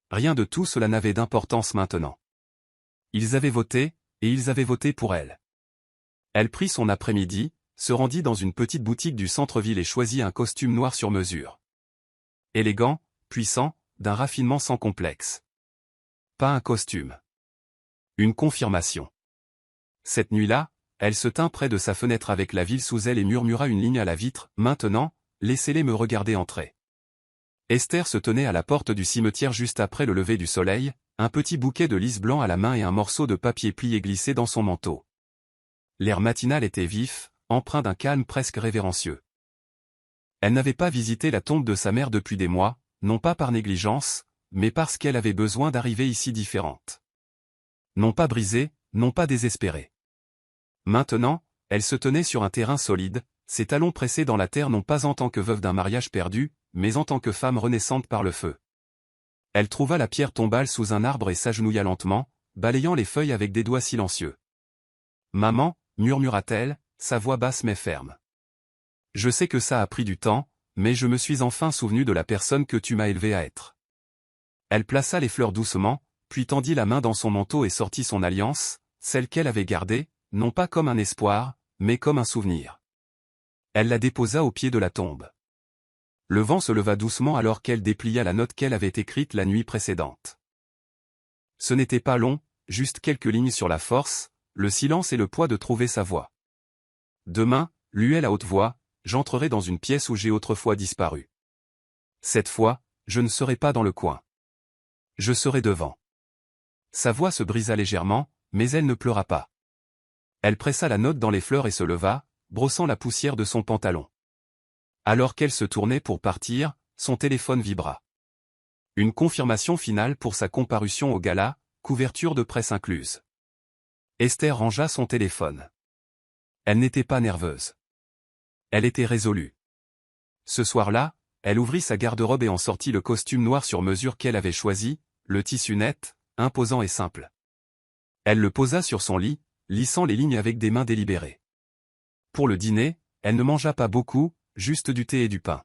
Rien de tout cela n'avait d'importance maintenant. Ils avaient voté, et ils avaient voté pour elle. Elle prit son après-midi, se rendit dans une petite boutique du centre-ville et choisit un costume noir sur mesure. Élégant, puissant, d'un raffinement sans complexe. Pas un costume. Une confirmation. Cette nuit-là, elle se tint près de sa fenêtre avec la ville sous elle et murmura une ligne à la vitre, « Maintenant, laissez-les me regarder entrer. » Esther se tenait à la porte du cimetière juste après le lever du soleil, un petit bouquet de lys blanc à la main et un morceau de papier plié glissé dans son manteau. L'air matinal était vif, empreint d'un calme presque révérencieux. Elle n'avait pas visité la tombe de sa mère depuis des mois, non pas par négligence, mais parce qu'elle avait besoin d'arriver ici différente. Non pas brisée, non pas désespérée. Maintenant, elle se tenait sur un terrain solide, ses talons pressés dans la terre non pas en tant que veuve d'un mariage perdu, mais en tant que femme renaissante par le feu. Elle trouva la pierre tombale sous un arbre et s'agenouilla lentement, balayant les feuilles avec des doigts silencieux. « Maman » murmura-t-elle, sa voix basse mais ferme. « Je sais que ça a pris du temps, mais je me suis enfin souvenu de la personne que tu m'as élevée à être. » Elle plaça les fleurs doucement, puis tendit la main dans son manteau et sortit son alliance, celle qu'elle avait gardée, non pas comme un espoir, mais comme un souvenir. Elle la déposa au pied de la tombe. Le vent se leva doucement alors qu'elle déplia la note qu'elle avait écrite la nuit précédente. Ce n'était pas long, juste quelques lignes sur la force, le silence et le poids de trouver sa voix. Demain, lut-elle à haute voix, j'entrerai dans une pièce où j'ai autrefois disparu. Cette fois, je ne serai pas dans le coin. Je serai devant. Sa voix se brisa légèrement, mais elle ne pleura pas. Elle pressa la note dans les fleurs et se leva, brossant la poussière de son pantalon. Alors qu'elle se tournait pour partir, son téléphone vibra. Une confirmation finale pour sa comparution au gala, couverture de presse incluse. Esther rangea son téléphone. Elle n'était pas nerveuse. Elle était résolue. Ce soir-là, elle ouvrit sa garde-robe et en sortit le costume noir sur mesure qu'elle avait choisi, le tissu net, imposant et simple. Elle le posa sur son lit, lissant les lignes avec des mains délibérées. Pour le dîner, elle ne mangea pas beaucoup, juste du thé et du pain.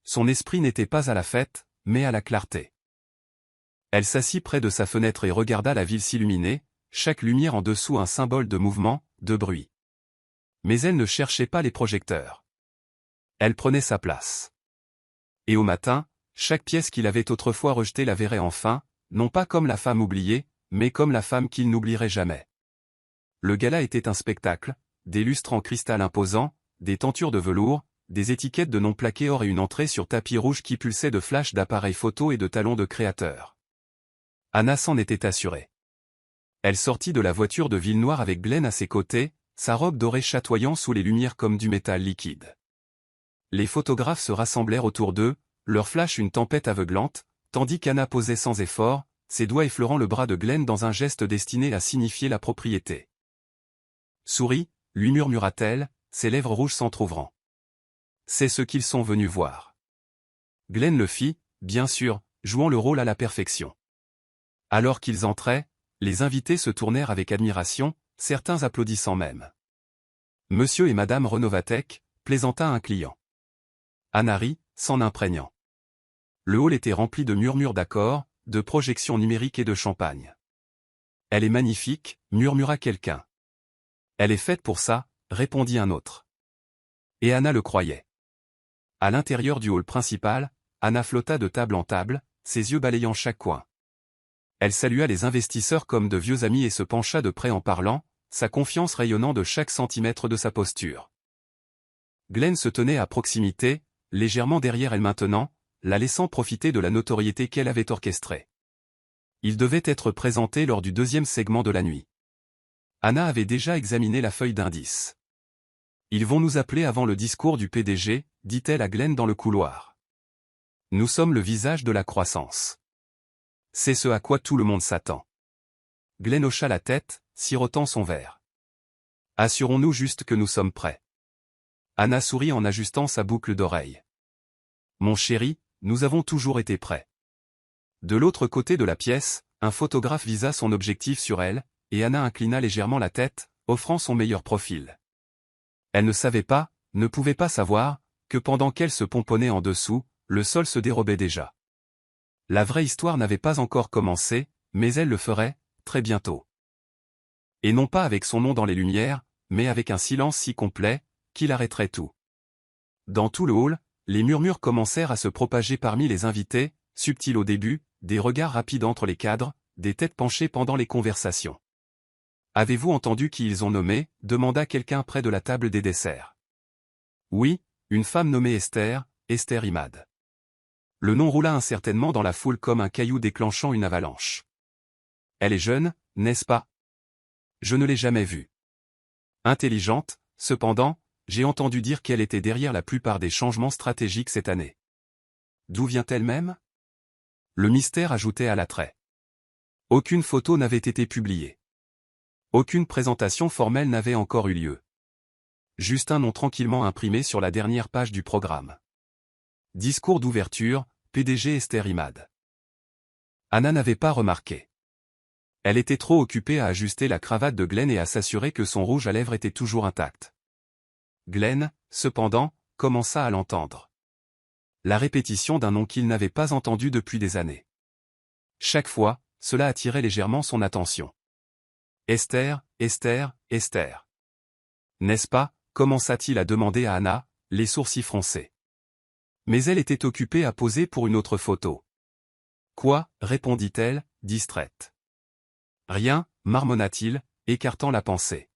Son esprit n'était pas à la fête, mais à la clarté. Elle s'assit près de sa fenêtre et regarda la ville s'illuminer, chaque lumière en dessous un symbole de mouvement, de bruit. Mais elle ne cherchait pas les projecteurs. Elle prenait sa place. Et au matin, chaque pièce qu'il avait autrefois rejetée la verrait enfin, non pas comme la femme oubliée, mais comme la femme qu'il n'oublierait jamais. Le gala était un spectacle, des lustres en cristal imposant, des tentures de velours, des étiquettes de noms plaqués or et une entrée sur tapis rouge qui pulsait de flashs d'appareils photo et de talons de créateurs. Anna s'en était assurée. Elle sortit de la voiture de ville noire avec Glenn à ses côtés, sa robe dorée chatoyant sous les lumières comme du métal liquide. Les photographes se rassemblèrent autour d'eux, leur flash une tempête aveuglante, tandis qu'Anna posait sans effort, ses doigts effleurant le bras de Glenn dans un geste destiné à signifier la propriété. « Souris » lui murmura-t-elle, ses lèvres rouges s'entr'ouvrant. C'est ce qu'ils sont venus voir. Glenn le fit, bien sûr, jouant le rôle à la perfection. Alors qu'ils entraient, les invités se tournèrent avec admiration, certains applaudissant même. Monsieur et Madame Renovatek, plaisanta un client. Anna rit, s'en imprégnant. Le hall était rempli de murmures d'accords, de projections numériques et de champagne. Elle est magnifique, murmura quelqu'un. Elle est faite pour ça, répondit un autre. Et Anna le croyait. À l'intérieur du hall principal, Anna flotta de table en table, ses yeux balayant chaque coin. Elle salua les investisseurs comme de vieux amis et se pencha de près en parlant, sa confiance rayonnant de chaque centimètre de sa posture. Glenn se tenait à proximité, légèrement derrière elle maintenant, la laissant profiter de la notoriété qu'elle avait orchestrée. Il devait être présenté lors du deuxième segment de la nuit. Anna avait déjà examiné la feuille d'indice. Ils vont nous appeler avant le discours du PDG, dit-elle à Glenn dans le couloir. Nous sommes le visage de la croissance. C'est ce à quoi tout le monde s'attend. Glenn hocha la tête, sirotant son verre. Assurons-nous juste que nous sommes prêts. Anna sourit en ajustant sa boucle d'oreille. Mon chéri, nous avons toujours été prêts. De l'autre côté de la pièce, un photographe visa son objectif sur elle, et Anna inclina légèrement la tête, offrant son meilleur profil. Elle ne savait pas, ne pouvait pas savoir, que pendant qu'elle se pomponnait en dessous, le sol se dérobait déjà. La vraie histoire n'avait pas encore commencé, mais elle le ferait, très bientôt. Et non pas avec son nom dans les lumières, mais avec un silence si complet, qu'il arrêterait tout. Dans tout le hall, les murmures commencèrent à se propager parmi les invités, subtils au début, des regards rapides entre les cadres, des têtes penchées pendant les conversations. « Avez-vous entendu qui ils ont nommé » demanda quelqu'un près de la table des desserts. Oui, une femme nommée Esther, Esther Imad. Le nom roula incertainement dans la foule comme un caillou déclenchant une avalanche. Elle est jeune, n'est-ce pas? Je ne l'ai jamais vue. Intelligente, cependant, j'ai entendu dire qu'elle était derrière la plupart des changements stratégiques cette année. D'où vient-elle même? Le mystère ajoutait à l'attrait. Aucune photo n'avait été publiée. Aucune présentation formelle n'avait encore eu lieu. Juste un nom tranquillement imprimé sur la dernière page du programme. Discours d'ouverture, PDG Esther Imad. Anna n'avait pas remarqué. Elle était trop occupée à ajuster la cravate de Glenn et à s'assurer que son rouge à lèvres était toujours intact. Glenn, cependant, commença à l'entendre. La répétition d'un nom qu'il n'avait pas entendu depuis des années. Chaque fois, cela attirait légèrement son attention. Esther, Esther, Esther. N'est-ce pas, commença-t-il à demander à Anna, les sourcils froncés. Mais elle était occupée à poser pour une autre photo. Quoi, répondit-elle, distraite. Rien, marmonna-t-il, écartant la pensée.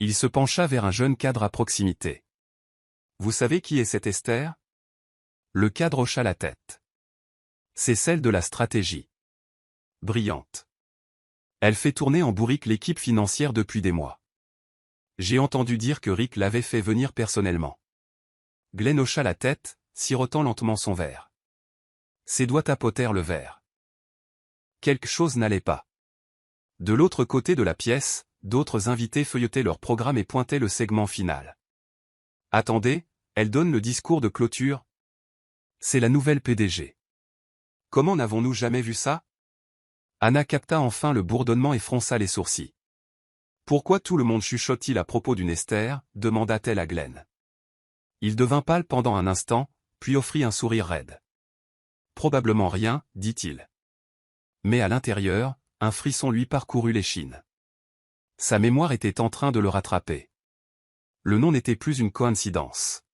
Il se pencha vers un jeune cadre à proximité. Vous savez qui est cette Esther? Le cadre hocha la tête. C'est celle de la stratégie. Brillante. Elle fait tourner en bourrique l'équipe financière depuis des mois. J'ai entendu dire que Rick l'avait fait venir personnellement. Glenn hocha la tête, sirotant lentement son verre. Ses doigts tapotèrent le verre. Quelque chose n'allait pas. De l'autre côté de la pièce, d'autres invités feuilletaient leur programme et pointaient le segment final. Attendez, elle donne le discours de clôture. C'est la nouvelle PDG. Comment n'avons-nous jamais vu ça? Anna capta enfin le bourdonnement et fronça les sourcils. Pourquoi tout le monde chuchote-t-il à propos d'une Esther? Demanda-t-elle à Glenn. Il devint pâle pendant un instant, puis offrit un sourire raide. Probablement rien, dit-il. Mais à l'intérieur, un frisson lui parcourut l'échine. Sa mémoire était en train de le rattraper. Le nom n'était plus une coïncidence.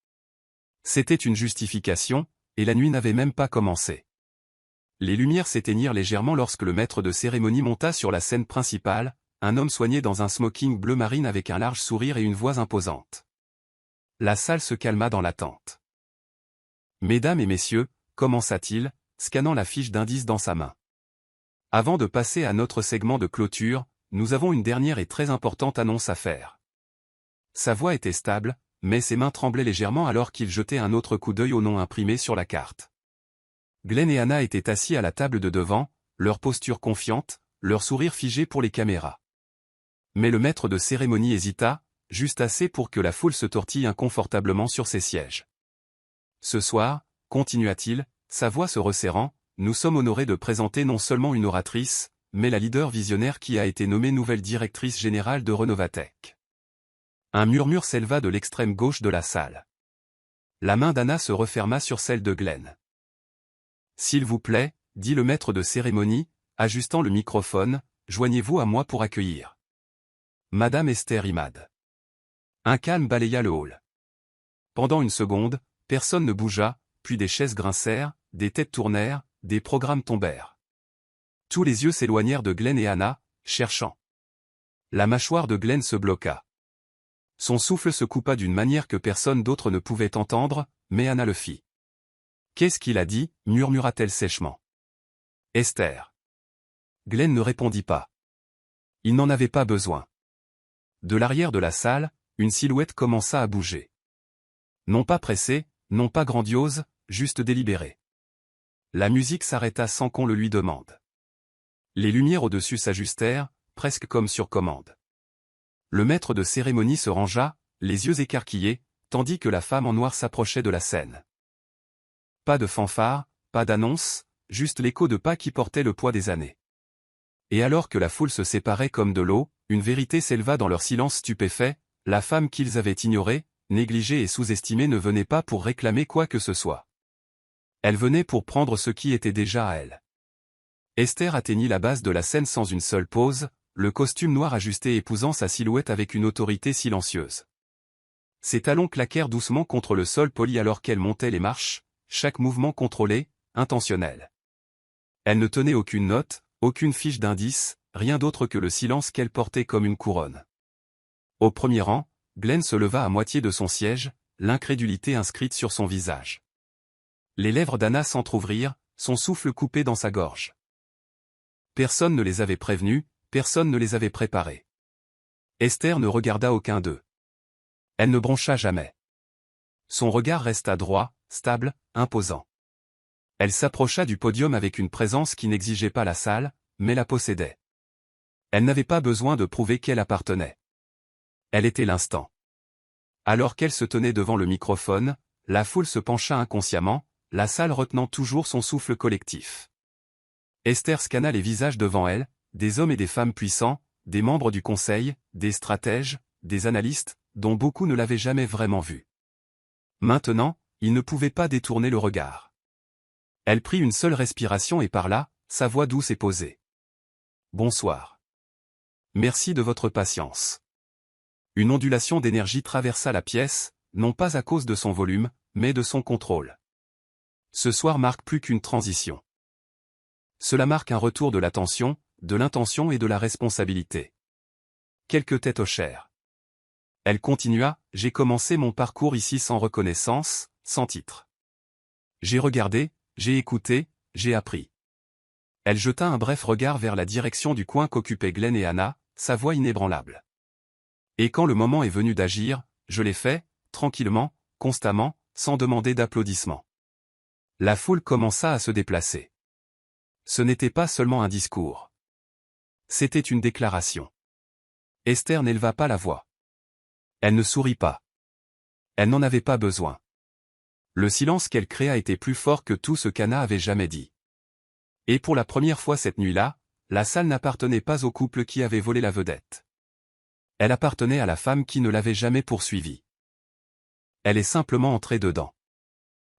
C'était une justification, et la nuit n'avait même pas commencé. Les lumières s'éteignirent légèrement lorsque le maître de cérémonie monta sur la scène principale, un homme soigné dans un smoking bleu marine avec un large sourire et une voix imposante. La salle se calma dans l'attente. Mesdames et messieurs, commença-t-il, scannant la fiche d'indice dans sa main. Avant de passer à notre segment de clôture, nous avons une dernière et très importante annonce à faire. Sa voix était stable, mais ses mains tremblaient légèrement alors qu'il jetait un autre coup d'œil au nom imprimé sur la carte. Glenn et Anna étaient assis à la table de devant, leur posture confiante, leur sourire figé pour les caméras. Mais le maître de cérémonie hésita, juste assez pour que la foule se tortille inconfortablement sur ses sièges. Ce soir, continua-t-il, sa voix se resserrant, nous sommes honorés de présenter non seulement une oratrice, mais la leader visionnaire qui a été nommée nouvelle directrice générale de Renovatech. Un murmure s'éleva de l'extrême gauche de la salle. La main d'Anna se referma sur celle de Glenn. S'il vous plaît, dit le maître de cérémonie, ajustant le microphone, joignez-vous à moi pour accueillir Madame Esther Imad. Un calme balaya le hall. Pendant une seconde, personne ne bougea, puis des chaises grincèrent, des têtes tournèrent, des programmes tombèrent. Tous les yeux s'éloignèrent de Glenn et Anna, cherchant. La mâchoire de Glenn se bloqua. Son souffle se coupa d'une manière que personne d'autre ne pouvait entendre, mais Anna le fit. Qu'est-ce qu'il a dit? Murmura-t-elle sèchement. Esther. Glenn ne répondit pas. Il n'en avait pas besoin. De l'arrière de la salle, une silhouette commença à bouger. Non pas pressée, non pas grandiose, juste délibérée. La musique s'arrêta sans qu'on le lui demande. Les lumières au-dessus s'ajustèrent, presque comme sur commande. Le maître de cérémonie se rangea, les yeux écarquillés, tandis que la femme en noir s'approchait de la scène. Pas de fanfare, pas d'annonce, juste l'écho de pas qui portait le poids des années. Et alors que la foule se séparait comme de l'eau, une vérité s'éleva dans leur silence stupéfait, la femme qu'ils avaient ignorée, négligée et sous-estimée ne venait pas pour réclamer quoi que ce soit. Elle venait pour prendre ce qui était déjà à elle. Esther atteignit la base de la scène sans une seule pause, le costume noir ajusté épousant sa silhouette avec une autorité silencieuse. Ses talons claquèrent doucement contre le sol poli alors qu'elle montait les marches, chaque mouvement contrôlé, intentionnel. Elle ne tenait aucune note, aucune fiche d'indice, rien d'autre que le silence qu'elle portait comme une couronne. Au premier rang, Glenn se leva à moitié de son siège, l'incrédulité inscrite sur son visage. Les lèvres d'Anna s'entr'ouvrirent, son souffle coupé dans sa gorge. Personne ne les avait prévenus, personne ne les avait préparés. Esther ne regarda aucun d'eux. Elle ne broncha jamais. Son regard resta droit, stable, imposant. Elle s'approcha du podium avec une présence qui n'exigeait pas la salle, mais la possédait. Elle n'avait pas besoin de prouver qu'elle appartenait. Elle était l'instant. Alors qu'elle se tenait devant le microphone, la foule se pencha inconsciemment, la salle retenant toujours son souffle collectif. Esther scanna les visages devant elle, des hommes et des femmes puissants, des membres du conseil, des stratèges, des analystes, dont beaucoup ne l'avaient jamais vraiment vu. Maintenant, ils ne pouvaient pas détourner le regard. Elle prit une seule respiration et parla, sa voix douce et posée. « Bonsoir. Merci de votre patience. » Une ondulation d'énergie traversa la pièce, non pas à cause de son volume, mais de son contrôle. Ce soir marque plus qu'une transition. Cela marque un retour de l'attention, de l'intention et de la responsabilité. Quelques têtes hochèrent. Elle continua, « J'ai commencé mon parcours ici sans reconnaissance, sans titre. J'ai regardé, j'ai écouté, j'ai appris. » Elle jeta un bref regard vers la direction du coin qu'occupaient Glenn et Anna, sa voix inébranlable. « Et quand le moment est venu d'agir, je l'ai fait, tranquillement, constamment, sans demander d'applaudissements. » La foule commença à se déplacer. Ce n'était pas seulement un discours. C'était une déclaration. Esther n'éleva pas la voix. Elle ne sourit pas. Elle n'en avait pas besoin. Le silence qu'elle créa était plus fort que tout ce qu'Anna avait jamais dit. Et pour la première fois cette nuit-là, la salle n'appartenait pas au couple qui avait volé la vedette. Elle appartenait à la femme qui ne l'avait jamais poursuivie. Elle est simplement entrée dedans.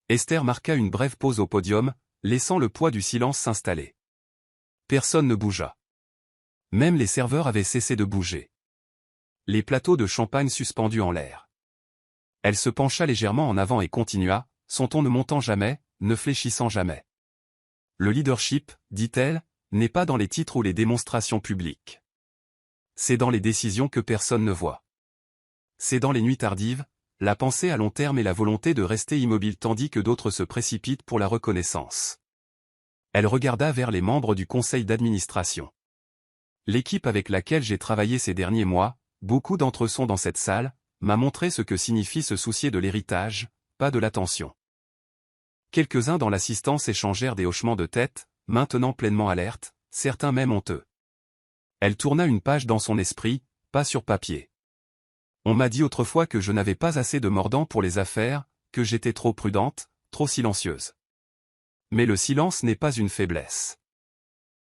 Esther marqua une brève pause au podium, laissant le poids du silence s'installer. Personne ne bougea. Même les serveurs avaient cessé de bouger. Les plateaux de champagne suspendus en l'air. Elle se pencha légèrement en avant et continua, son ton ne montant jamais, ne fléchissant jamais. Le leadership, dit-elle, n'est pas dans les titres ou les démonstrations publiques. C'est dans les décisions que personne ne voit. C'est dans les nuits tardives, la pensée à long terme et la volonté de rester immobile tandis que d'autres se précipitent pour la reconnaissance. Elle regarda vers les membres du conseil d'administration. L'équipe avec laquelle j'ai travaillé ces derniers mois, beaucoup d'entre eux sont dans cette salle, m'a montré ce que signifie se soucier de l'héritage, pas de l'attention. Quelques-uns dans l'assistance échangèrent des hochements de tête, maintenant pleinement alertes, certains même honteux. Elle tourna une page dans son esprit, pas sur papier. On m'a dit autrefois que je n'avais pas assez de mordant pour les affaires, que j'étais trop prudente, trop silencieuse. Mais le silence n'est pas une faiblesse.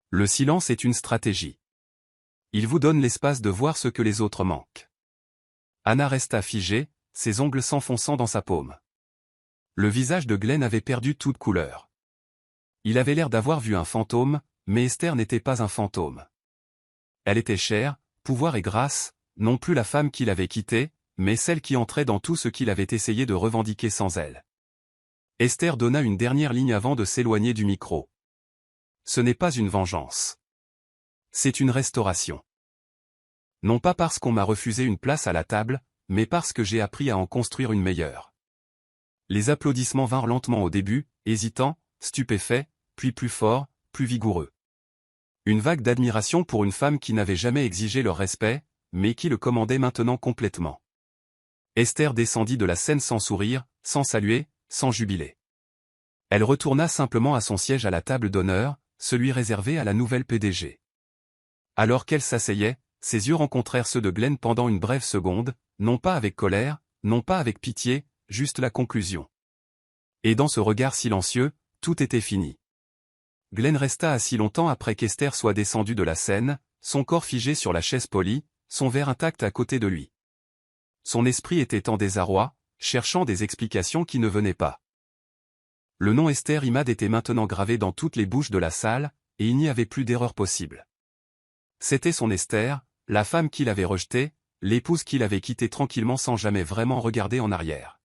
Le silence est une stratégie. Il vous donne l'espace de voir ce que les autres manquent. Anna resta figée, ses ongles s'enfonçant dans sa paume. Le visage de Glenn avait perdu toute couleur. Il avait l'air d'avoir vu un fantôme, mais Esther n'était pas un fantôme. Elle était chair, pouvoir et grâce, non plus la femme qu'il avait quittée, mais celle qui entrait dans tout ce qu'il avait essayé de revendiquer sans elle. Esther donna une dernière ligne avant de s'éloigner du micro. Ce n'est pas une vengeance. C'est une restauration. Non pas parce qu'on m'a refusé une place à la table, mais parce que j'ai appris à en construire une meilleure. Les applaudissements vinrent lentement au début, hésitants, stupéfaits, puis plus forts, plus vigoureux. Une vague d'admiration pour une femme qui n'avait jamais exigé leur respect, mais qui le commandait maintenant complètement. Esther descendit de la scène sans sourire, sans saluer, sans jubiler. Elle retourna simplement à son siège à la table d'honneur, celui réservé à la nouvelle PDG. Alors qu'elle s'asseyait, ses yeux rencontrèrent ceux de Glenn pendant une brève seconde, non pas avec colère, non pas avec pitié, juste la conclusion. Et dans ce regard silencieux, tout était fini. Glenn resta assis longtemps après qu'Esther soit descendue de la scène, son corps figé sur la chaise polie, son verre intact à côté de lui. Son esprit était en désarroi, cherchant des explications qui ne venaient pas. Le nom Esther Imad était maintenant gravé dans toutes les bouches de la salle, et il n'y avait plus d'erreur possible. C'était son Esther, la femme qu'il avait rejetée, l'épouse qu'il avait quittée tranquillement sans jamais vraiment regarder en arrière.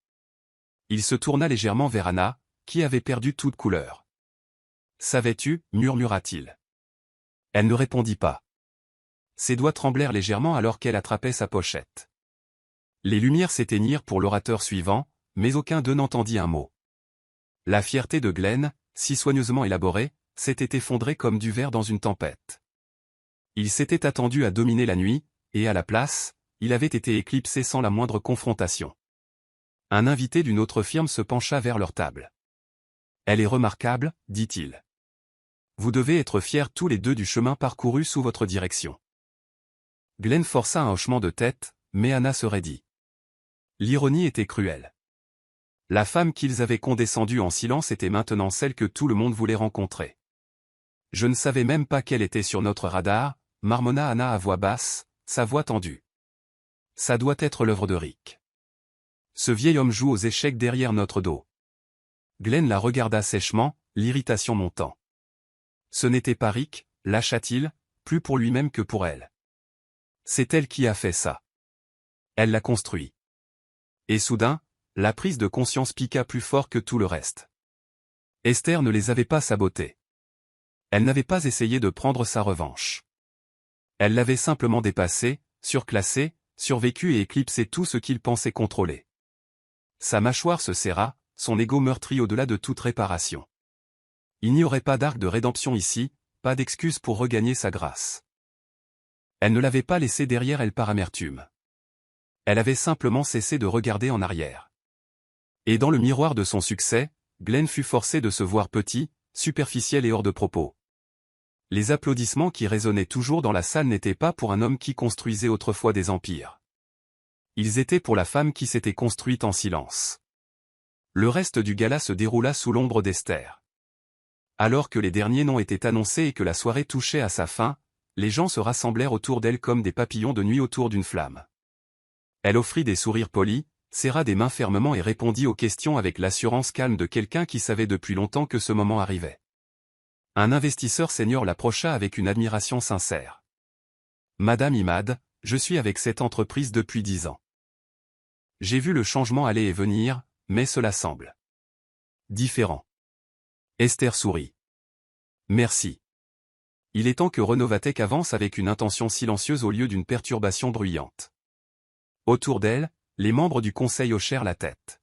Il se tourna légèrement vers Anna, qui avait perdu toute couleur. « Savais-tu » murmura-t-il. Elle ne répondit pas. Ses doigts tremblèrent légèrement alors qu'elle attrapait sa pochette. Les lumières s'éteignirent pour l'orateur suivant, mais aucun d'eux n'entendit un mot. La fierté de Glenn, si soigneusement élaborée, s'était effondrée comme du verre dans une tempête. Il s'était attendu à dominer la nuit, et à la place, il avait été éclipsé sans la moindre confrontation. Un invité d'une autre firme se pencha vers leur table. « Elle est remarquable, dit-il. Vous devez être fiers tous les deux du chemin parcouru sous votre direction. » Glenn força un hochement de tête, mais Anna se raidit. L'ironie était cruelle. La femme qu'ils avaient condescendue en silence était maintenant celle que tout le monde voulait rencontrer. « Je ne savais même pas qu'elle était sur notre radar », marmonna Anna à voix basse, sa voix tendue. « Ça doit être l'œuvre de Rick. Ce vieil homme joue aux échecs derrière notre dos. » Glenn la regarda sèchement, l'irritation montant. Ce n'était pas Rick, lâcha-t-il, plus pour lui-même que pour elle. C'est elle qui a fait ça. Elle l'a construit. Et soudain, la prise de conscience piqua plus fort que tout le reste. Esther ne les avait pas sabotés. Elle n'avait pas essayé de prendre sa revanche. Elle l'avait simplement dépassé, surclassé, survécu et éclipsé tout ce qu'il pensait contrôler. Sa mâchoire se serra, son ego meurtri au-delà de toute réparation. Il n'y aurait pas d'arc de rédemption ici, pas d'excuse pour regagner sa grâce. Elle ne l'avait pas laissé derrière elle par amertume. Elle avait simplement cessé de regarder en arrière. Et dans le miroir de son succès, Glenn fut forcé de se voir petit, superficiel et hors de propos. Les applaudissements qui résonnaient toujours dans la salle n'étaient pas pour un homme qui construisait autrefois des empires. Ils étaient pour la femme qui s'était construite en silence. Le reste du gala se déroula sous l'ombre d'Esther. Alors que les derniers noms étaient annoncés et que la soirée touchait à sa fin, les gens se rassemblèrent autour d'elle comme des papillons de nuit autour d'une flamme. Elle offrit des sourires polis, serra des mains fermement et répondit aux questions avec l'assurance calme de quelqu'un qui savait depuis longtemps que ce moment arrivait. Un investisseur senior l'approcha avec une admiration sincère. « Madame Imad, je suis avec cette entreprise depuis 10 ans. J'ai vu le changement aller et venir, mais cela semble différent. » Esther sourit. « Merci. Il est temps que Renovatech avance avec une intention silencieuse au lieu d'une perturbation bruyante. » Autour d'elle, les membres du conseil hochèrent la tête.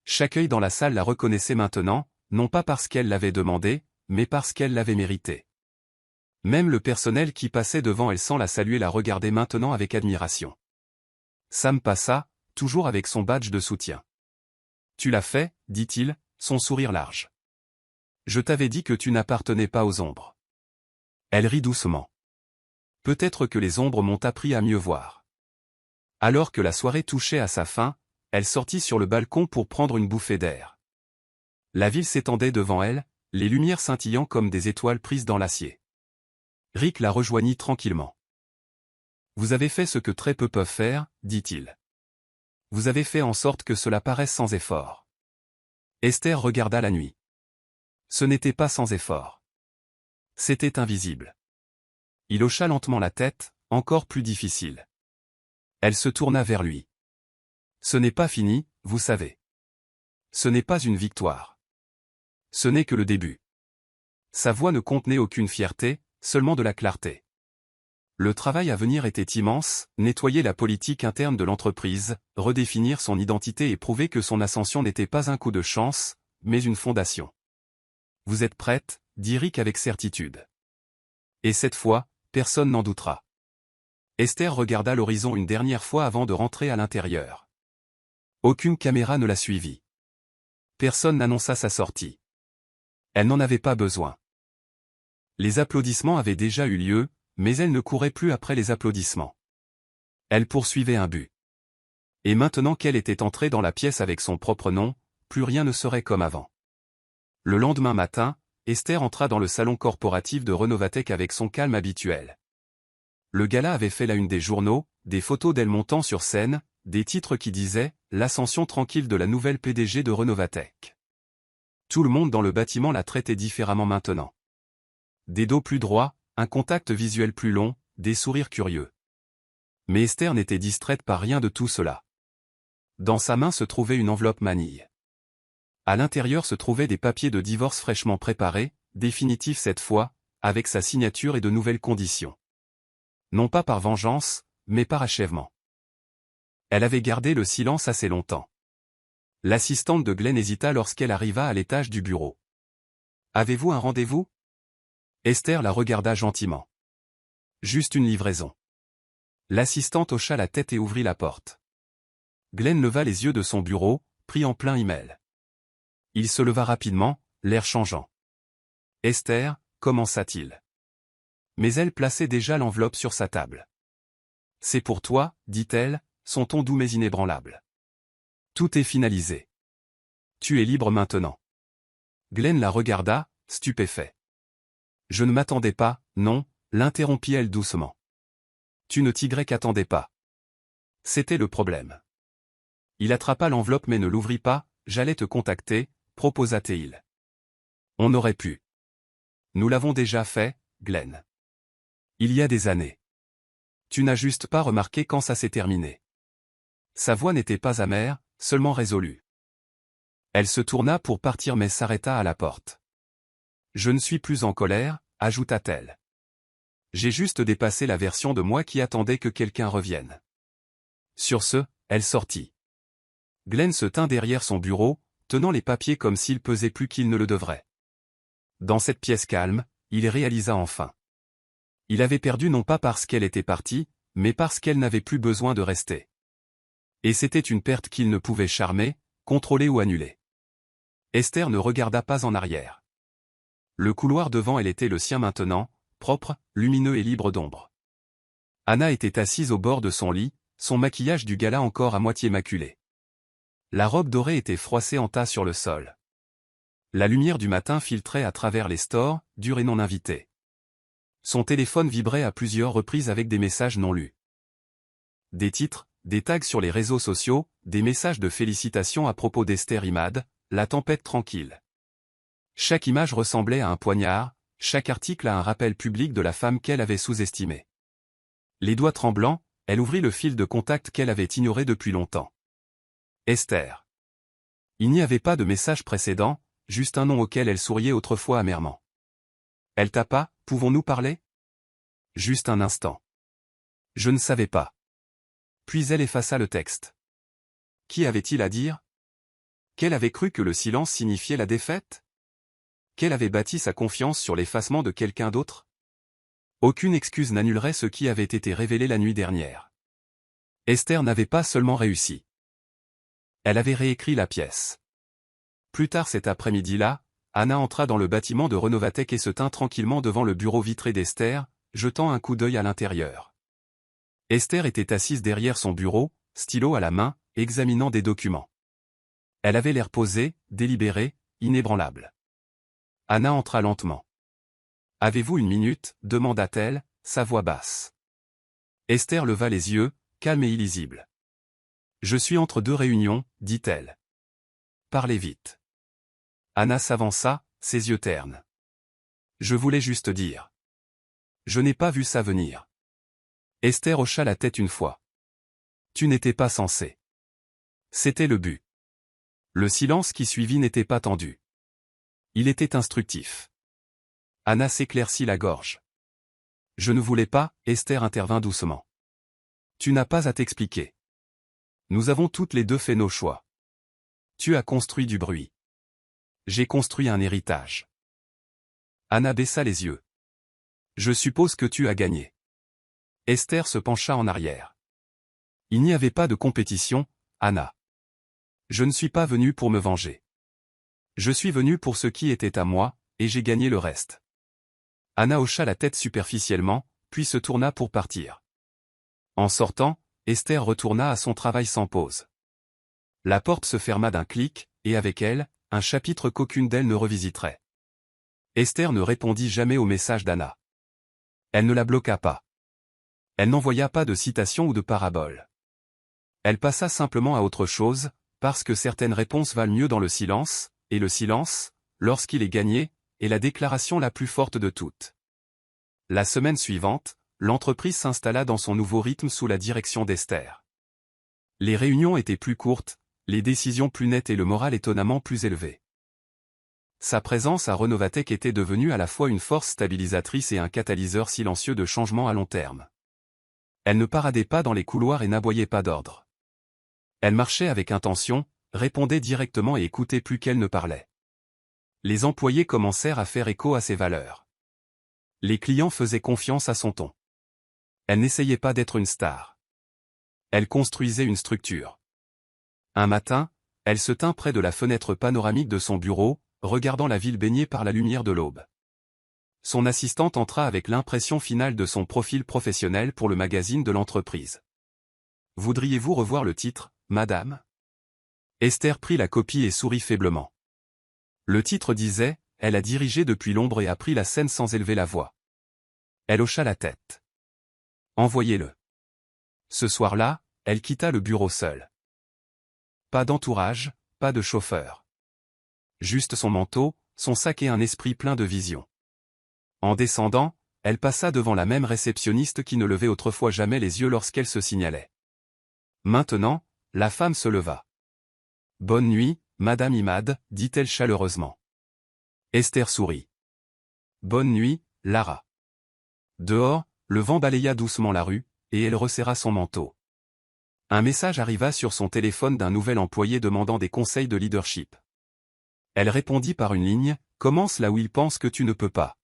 Chaque œil dans la salle la reconnaissait maintenant, non pas parce qu'elle l'avait demandé, mais parce qu'elle l'avait mérité. Même le personnel qui passait devant elle sans la saluer la regardait maintenant avec admiration. Sam passa, toujours avec son badge de soutien. « Tu l'as fait, dit-il, son sourire large. Je t'avais dit que tu n'appartenais pas aux ombres. » Elle rit doucement. « Peut-être que les ombres m'ont appris à mieux voir. » Alors que la soirée touchait à sa fin, elle sortit sur le balcon pour prendre une bouffée d'air. La ville s'étendait devant elle, les lumières scintillant comme des étoiles prises dans l'acier. Rick la rejoignit tranquillement. « Vous avez fait ce que très peu peuvent faire, dit-il. Vous avez fait en sorte que cela paraisse sans effort. » Esther regarda la nuit. Ce n'était pas sans effort. C'était invisible. Il hocha lentement la tête, encore plus difficile. Elle se tourna vers lui. « Ce n'est pas fini, vous savez. Ce n'est pas une victoire. Ce n'est que le début. » Sa voix ne contenait aucune fierté, seulement de la clarté. Le travail à venir était immense, nettoyer la politique interne de l'entreprise, redéfinir son identité et prouver que son ascension n'était pas un coup de chance, mais une fondation. « Vous êtes prête ?» dit Rick avec certitude. Et cette fois, personne n'en doutera. Esther regarda l'horizon une dernière fois avant de rentrer à l'intérieur. Aucune caméra ne la suivit. Personne n'annonça sa sortie. Elle n'en avait pas besoin. Les applaudissements avaient déjà eu lieu, mais elle ne courait plus après les applaudissements. Elle poursuivait un but. Et maintenant qu'elle était entrée dans la pièce avec son propre nom, plus rien ne serait comme avant. Le lendemain matin, Esther entra dans le salon corporatif de Renovatech avec son calme habituel. Le gala avait fait la une des journaux, des photos d'elle montant sur scène, des titres qui disaient « L'ascension tranquille de la nouvelle PDG de Renovatech ». Tout le monde dans le bâtiment la traitait différemment maintenant. Des dos plus droits, un contact visuel plus long, des sourires curieux. Mais Esther n'était distraite par rien de tout cela. Dans sa main se trouvait une enveloppe manille. À l'intérieur se trouvaient des papiers de divorce fraîchement préparés, définitifs cette fois, avec sa signature et de nouvelles conditions. Non pas par vengeance, mais par achèvement. Elle avait gardé le silence assez longtemps. L'assistante de Glenn hésita lorsqu'elle arriva à l'étage du bureau. « Avez-vous un rendez-vous » Esther la regarda gentiment. « Juste une livraison. » L'assistante hocha la tête et ouvrit la porte. Glenn leva les yeux de son bureau, pris en plein email. Il se leva rapidement, l'air changeant. « Esther, commença-t-il. » Mais elle plaçait déjà l'enveloppe sur sa table. « C'est pour toi, dit-elle, son ton doux mais inébranlable. Tout est finalisé. Tu es libre maintenant. » Glenn la regarda, stupéfait. « Je ne m'attendais pas, non, » l'interrompit-elle doucement. « Tu ne t'attendais pas. » C'était le problème. Il attrapa l'enveloppe mais ne l'ouvrit pas. « J'allais te contacter, » proposa-t-il. « On aurait pu. Nous l'avons déjà fait, Glenn. Il y a des années. Tu n'as juste pas remarqué quand ça s'est terminé. » Sa voix n'était pas amère, seulement résolue. Elle se tourna pour partir mais s'arrêta à la porte. « Je ne suis plus en colère, » ajouta-t-elle. « J'ai juste dépassé la version de moi qui attendait que quelqu'un revienne. » Sur ce, elle sortit. Glenn se tint derrière son bureau, tenant les papiers comme s'il pesait plus qu'il ne le devrait. Dans cette pièce calme, il réalisa enfin. Il avait perdu non pas parce qu'elle était partie, mais parce qu'elle n'avait plus besoin de rester. Et c'était une perte qu'il ne pouvait charmer, contrôler ou annuler. Esther ne regarda pas en arrière. Le couloir devant elle était le sien maintenant, propre, lumineux et libre d'ombre. Anna était assise au bord de son lit, son maquillage du gala encore à moitié maculé. La robe dorée était froissée en tas sur le sol. La lumière du matin filtrait à travers les stores, durs et non invités. Son téléphone vibrait à plusieurs reprises avec des messages non lus. Des titres, des tags sur les réseaux sociaux, des messages de félicitations à propos d'Esther Imad, la tempête tranquille. Chaque image ressemblait à un poignard, chaque article à un rappel public de la femme qu'elle avait sous-estimée. Les doigts tremblants, elle ouvrit le fil de contact qu'elle avait ignoré depuis longtemps. Esther. Il n'y avait pas de message précédent, juste un nom auquel elle souriait autrefois amèrement. Elle tapa, « Pouvons-nous parler ?» Juste un instant. Je ne savais pas. Puis elle effaça le texte. Qu'y avait-il à dire? Qu'elle avait cru que le silence signifiait la défaite? Qu'elle avait bâti sa confiance sur l'effacement de quelqu'un d'autre? Aucune excuse n'annulerait ce qui avait été révélé la nuit dernière. Esther n'avait pas seulement réussi. Elle avait réécrit la pièce. Plus tard cet après-midi-là, Anna entra dans le bâtiment de Renovatech et se tint tranquillement devant le bureau vitré d'Esther, jetant un coup d'œil à l'intérieur. Esther était assise derrière son bureau, stylo à la main, examinant des documents. Elle avait l'air posée, délibérée, inébranlable. Anna entra lentement. « Avez-vous une minute ?» demanda-t-elle, sa voix basse. Esther leva les yeux, calme et illisible. « Je suis entre deux réunions, » dit-elle. « Parlez vite. » Anna s'avança, ses yeux ternes. « Je voulais juste dire. Je n'ai pas vu ça venir. » Esther hocha la tête une fois. « Tu n'étais pas censé. » C'était le but. Le silence qui suivit n'était pas tendu. Il était instructif. Anna s'éclaircit la gorge. « Je ne voulais pas » Esther intervint doucement. « Tu n'as pas à t'expliquer. Nous avons toutes les deux fait nos choix. Tu as construit du bruit. J'ai construit un héritage. » Anna baissa les yeux. « Je suppose que tu as gagné. » Esther se pencha en arrière. « Il n'y avait pas de compétition, Anna. Je ne suis pas venu pour me venger. Je suis venu pour ce qui était à moi, et j'ai gagné le reste. » Anna hocha la tête superficiellement, puis se tourna pour partir. En sortant, Esther retourna à son travail sans pause. La porte se ferma d'un clic, et avec elle, un chapitre qu'aucune d'elles ne revisiterait. Esther ne répondit jamais au message d'Anna. Elle ne la bloqua pas. Elle n'envoya pas de citation ou de parabole. Elle passa simplement à autre chose, parce que certaines réponses valent mieux dans le silence, et le silence, lorsqu'il est gagné, est la déclaration la plus forte de toutes. La semaine suivante, l'entreprise s'installa dans son nouveau rythme sous la direction d'Esther. Les réunions étaient plus courtes, les décisions plus nettes et le moral étonnamment plus élevé. Sa présence à Renovatech était devenue à la fois une force stabilisatrice et un catalyseur silencieux de changement à long terme. Elle ne paradait pas dans les couloirs et n'aboyait pas d'ordre. Elle marchait avec intention, répondait directement et écoutait plus qu'elle ne parlait. Les employés commencèrent à faire écho à ses valeurs. Les clients faisaient confiance à son ton. Elle n'essayait pas d'être une star. Elle construisait une structure. Un matin, elle se tint près de la fenêtre panoramique de son bureau, regardant la ville baignée par la lumière de l'aube. Son assistante entra avec l'impression finale de son profil professionnel pour le magazine de l'entreprise. « Voudriez-vous revoir le titre, madame ?» Esther prit la copie et sourit faiblement. Le titre disait « Elle a dirigé depuis l'ombre et a pris la scène sans élever la voix ». Elle hocha la tête. « Envoyez-le. » Ce soir-là, elle quitta le bureau seule. Pas d'entourage, pas de chauffeur. Juste son manteau, son sac et un esprit plein de vision. En descendant, elle passa devant la même réceptionniste qui ne levait autrefois jamais les yeux lorsqu'elle se signalait. Maintenant, la femme se leva. « Bonne nuit, Madame Imad, dit-elle chaleureusement. Esther sourit. « Bonne nuit, Lara. » Dehors, le vent balaya doucement la rue, et elle resserra son manteau. Un message arriva sur son téléphone d'un nouvel employé demandant des conseils de leadership. Elle répondit par une ligne, « Commence là où il pense que tu ne peux pas. »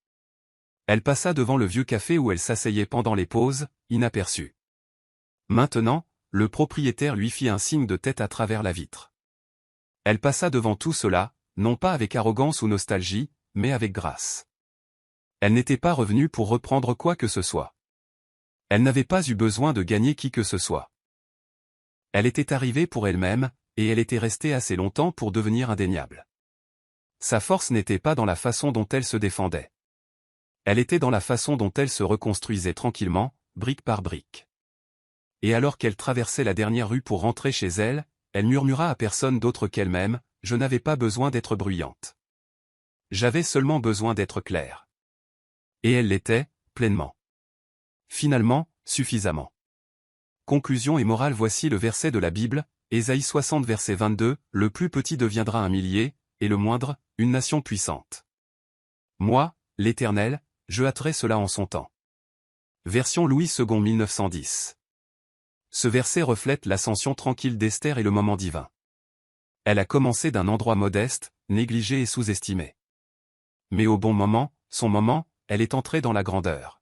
Elle passa devant le vieux café où elle s'asseyait pendant les pauses, inaperçue. Maintenant, le propriétaire lui fit un signe de tête à travers la vitre. Elle passa devant tout cela, non pas avec arrogance ou nostalgie, mais avec grâce. Elle n'était pas revenue pour reprendre quoi que ce soit. Elle n'avait pas eu besoin de gagner qui que ce soit. Elle était arrivée pour elle-même, et elle était restée assez longtemps pour devenir indéniable. Sa force n'était pas dans la façon dont elle se défendait. Elle était dans la façon dont elle se reconstruisait tranquillement, brique par brique. Et alors qu'elle traversait la dernière rue pour rentrer chez elle, elle murmura à personne d'autre qu'elle-même, « Je n'avais pas besoin d'être bruyante. J'avais seulement besoin d'être claire. » Et elle l'était, pleinement. Finalement, suffisamment. Conclusion et morale. Voici le verset de la Bible, Ésaïe 60 verset 22, « Le plus petit deviendra un millier, et le moindre, une nation puissante. Moi, l'Éternel, je hâterai cela en son temps. » Version Louis II 1910. Ce verset reflète l'ascension tranquille d'Esther et le moment divin. Elle a commencé d'un endroit modeste, négligé et sous-estimé. Mais au bon moment, son moment, elle est entrée dans la grandeur.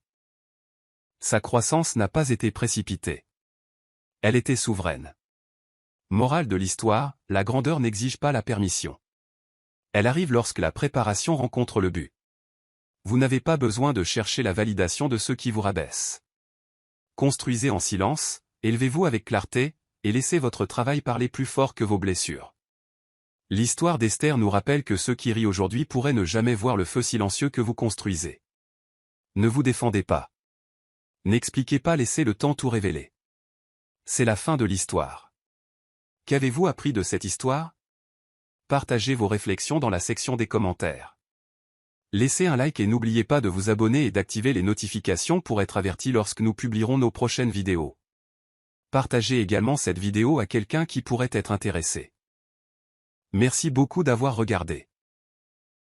Sa croissance n'a pas été précipitée. Elle était souveraine. Morale de l'histoire, la grandeur n'exige pas la permission. Elle arrive lorsque la préparation rencontre le but. Vous n'avez pas besoin de chercher la validation de ceux qui vous rabaissent. Construisez en silence, élevez-vous avec clarté, et laissez votre travail parler plus fort que vos blessures. L'histoire d'Esther nous rappelle que ceux qui rient aujourd'hui pourraient ne jamais voir le feu silencieux que vous construisez. Ne vous défendez pas. N'expliquez pas, laissez le temps tout révéler. C'est la fin de l'histoire. Qu'avez-vous appris de cette histoire? Partagez vos réflexions dans la section des commentaires. Laissez un like et n'oubliez pas de vous abonner et d'activer les notifications pour être averti lorsque nous publierons nos prochaines vidéos. Partagez également cette vidéo à quelqu'un qui pourrait être intéressé. Merci beaucoup d'avoir regardé.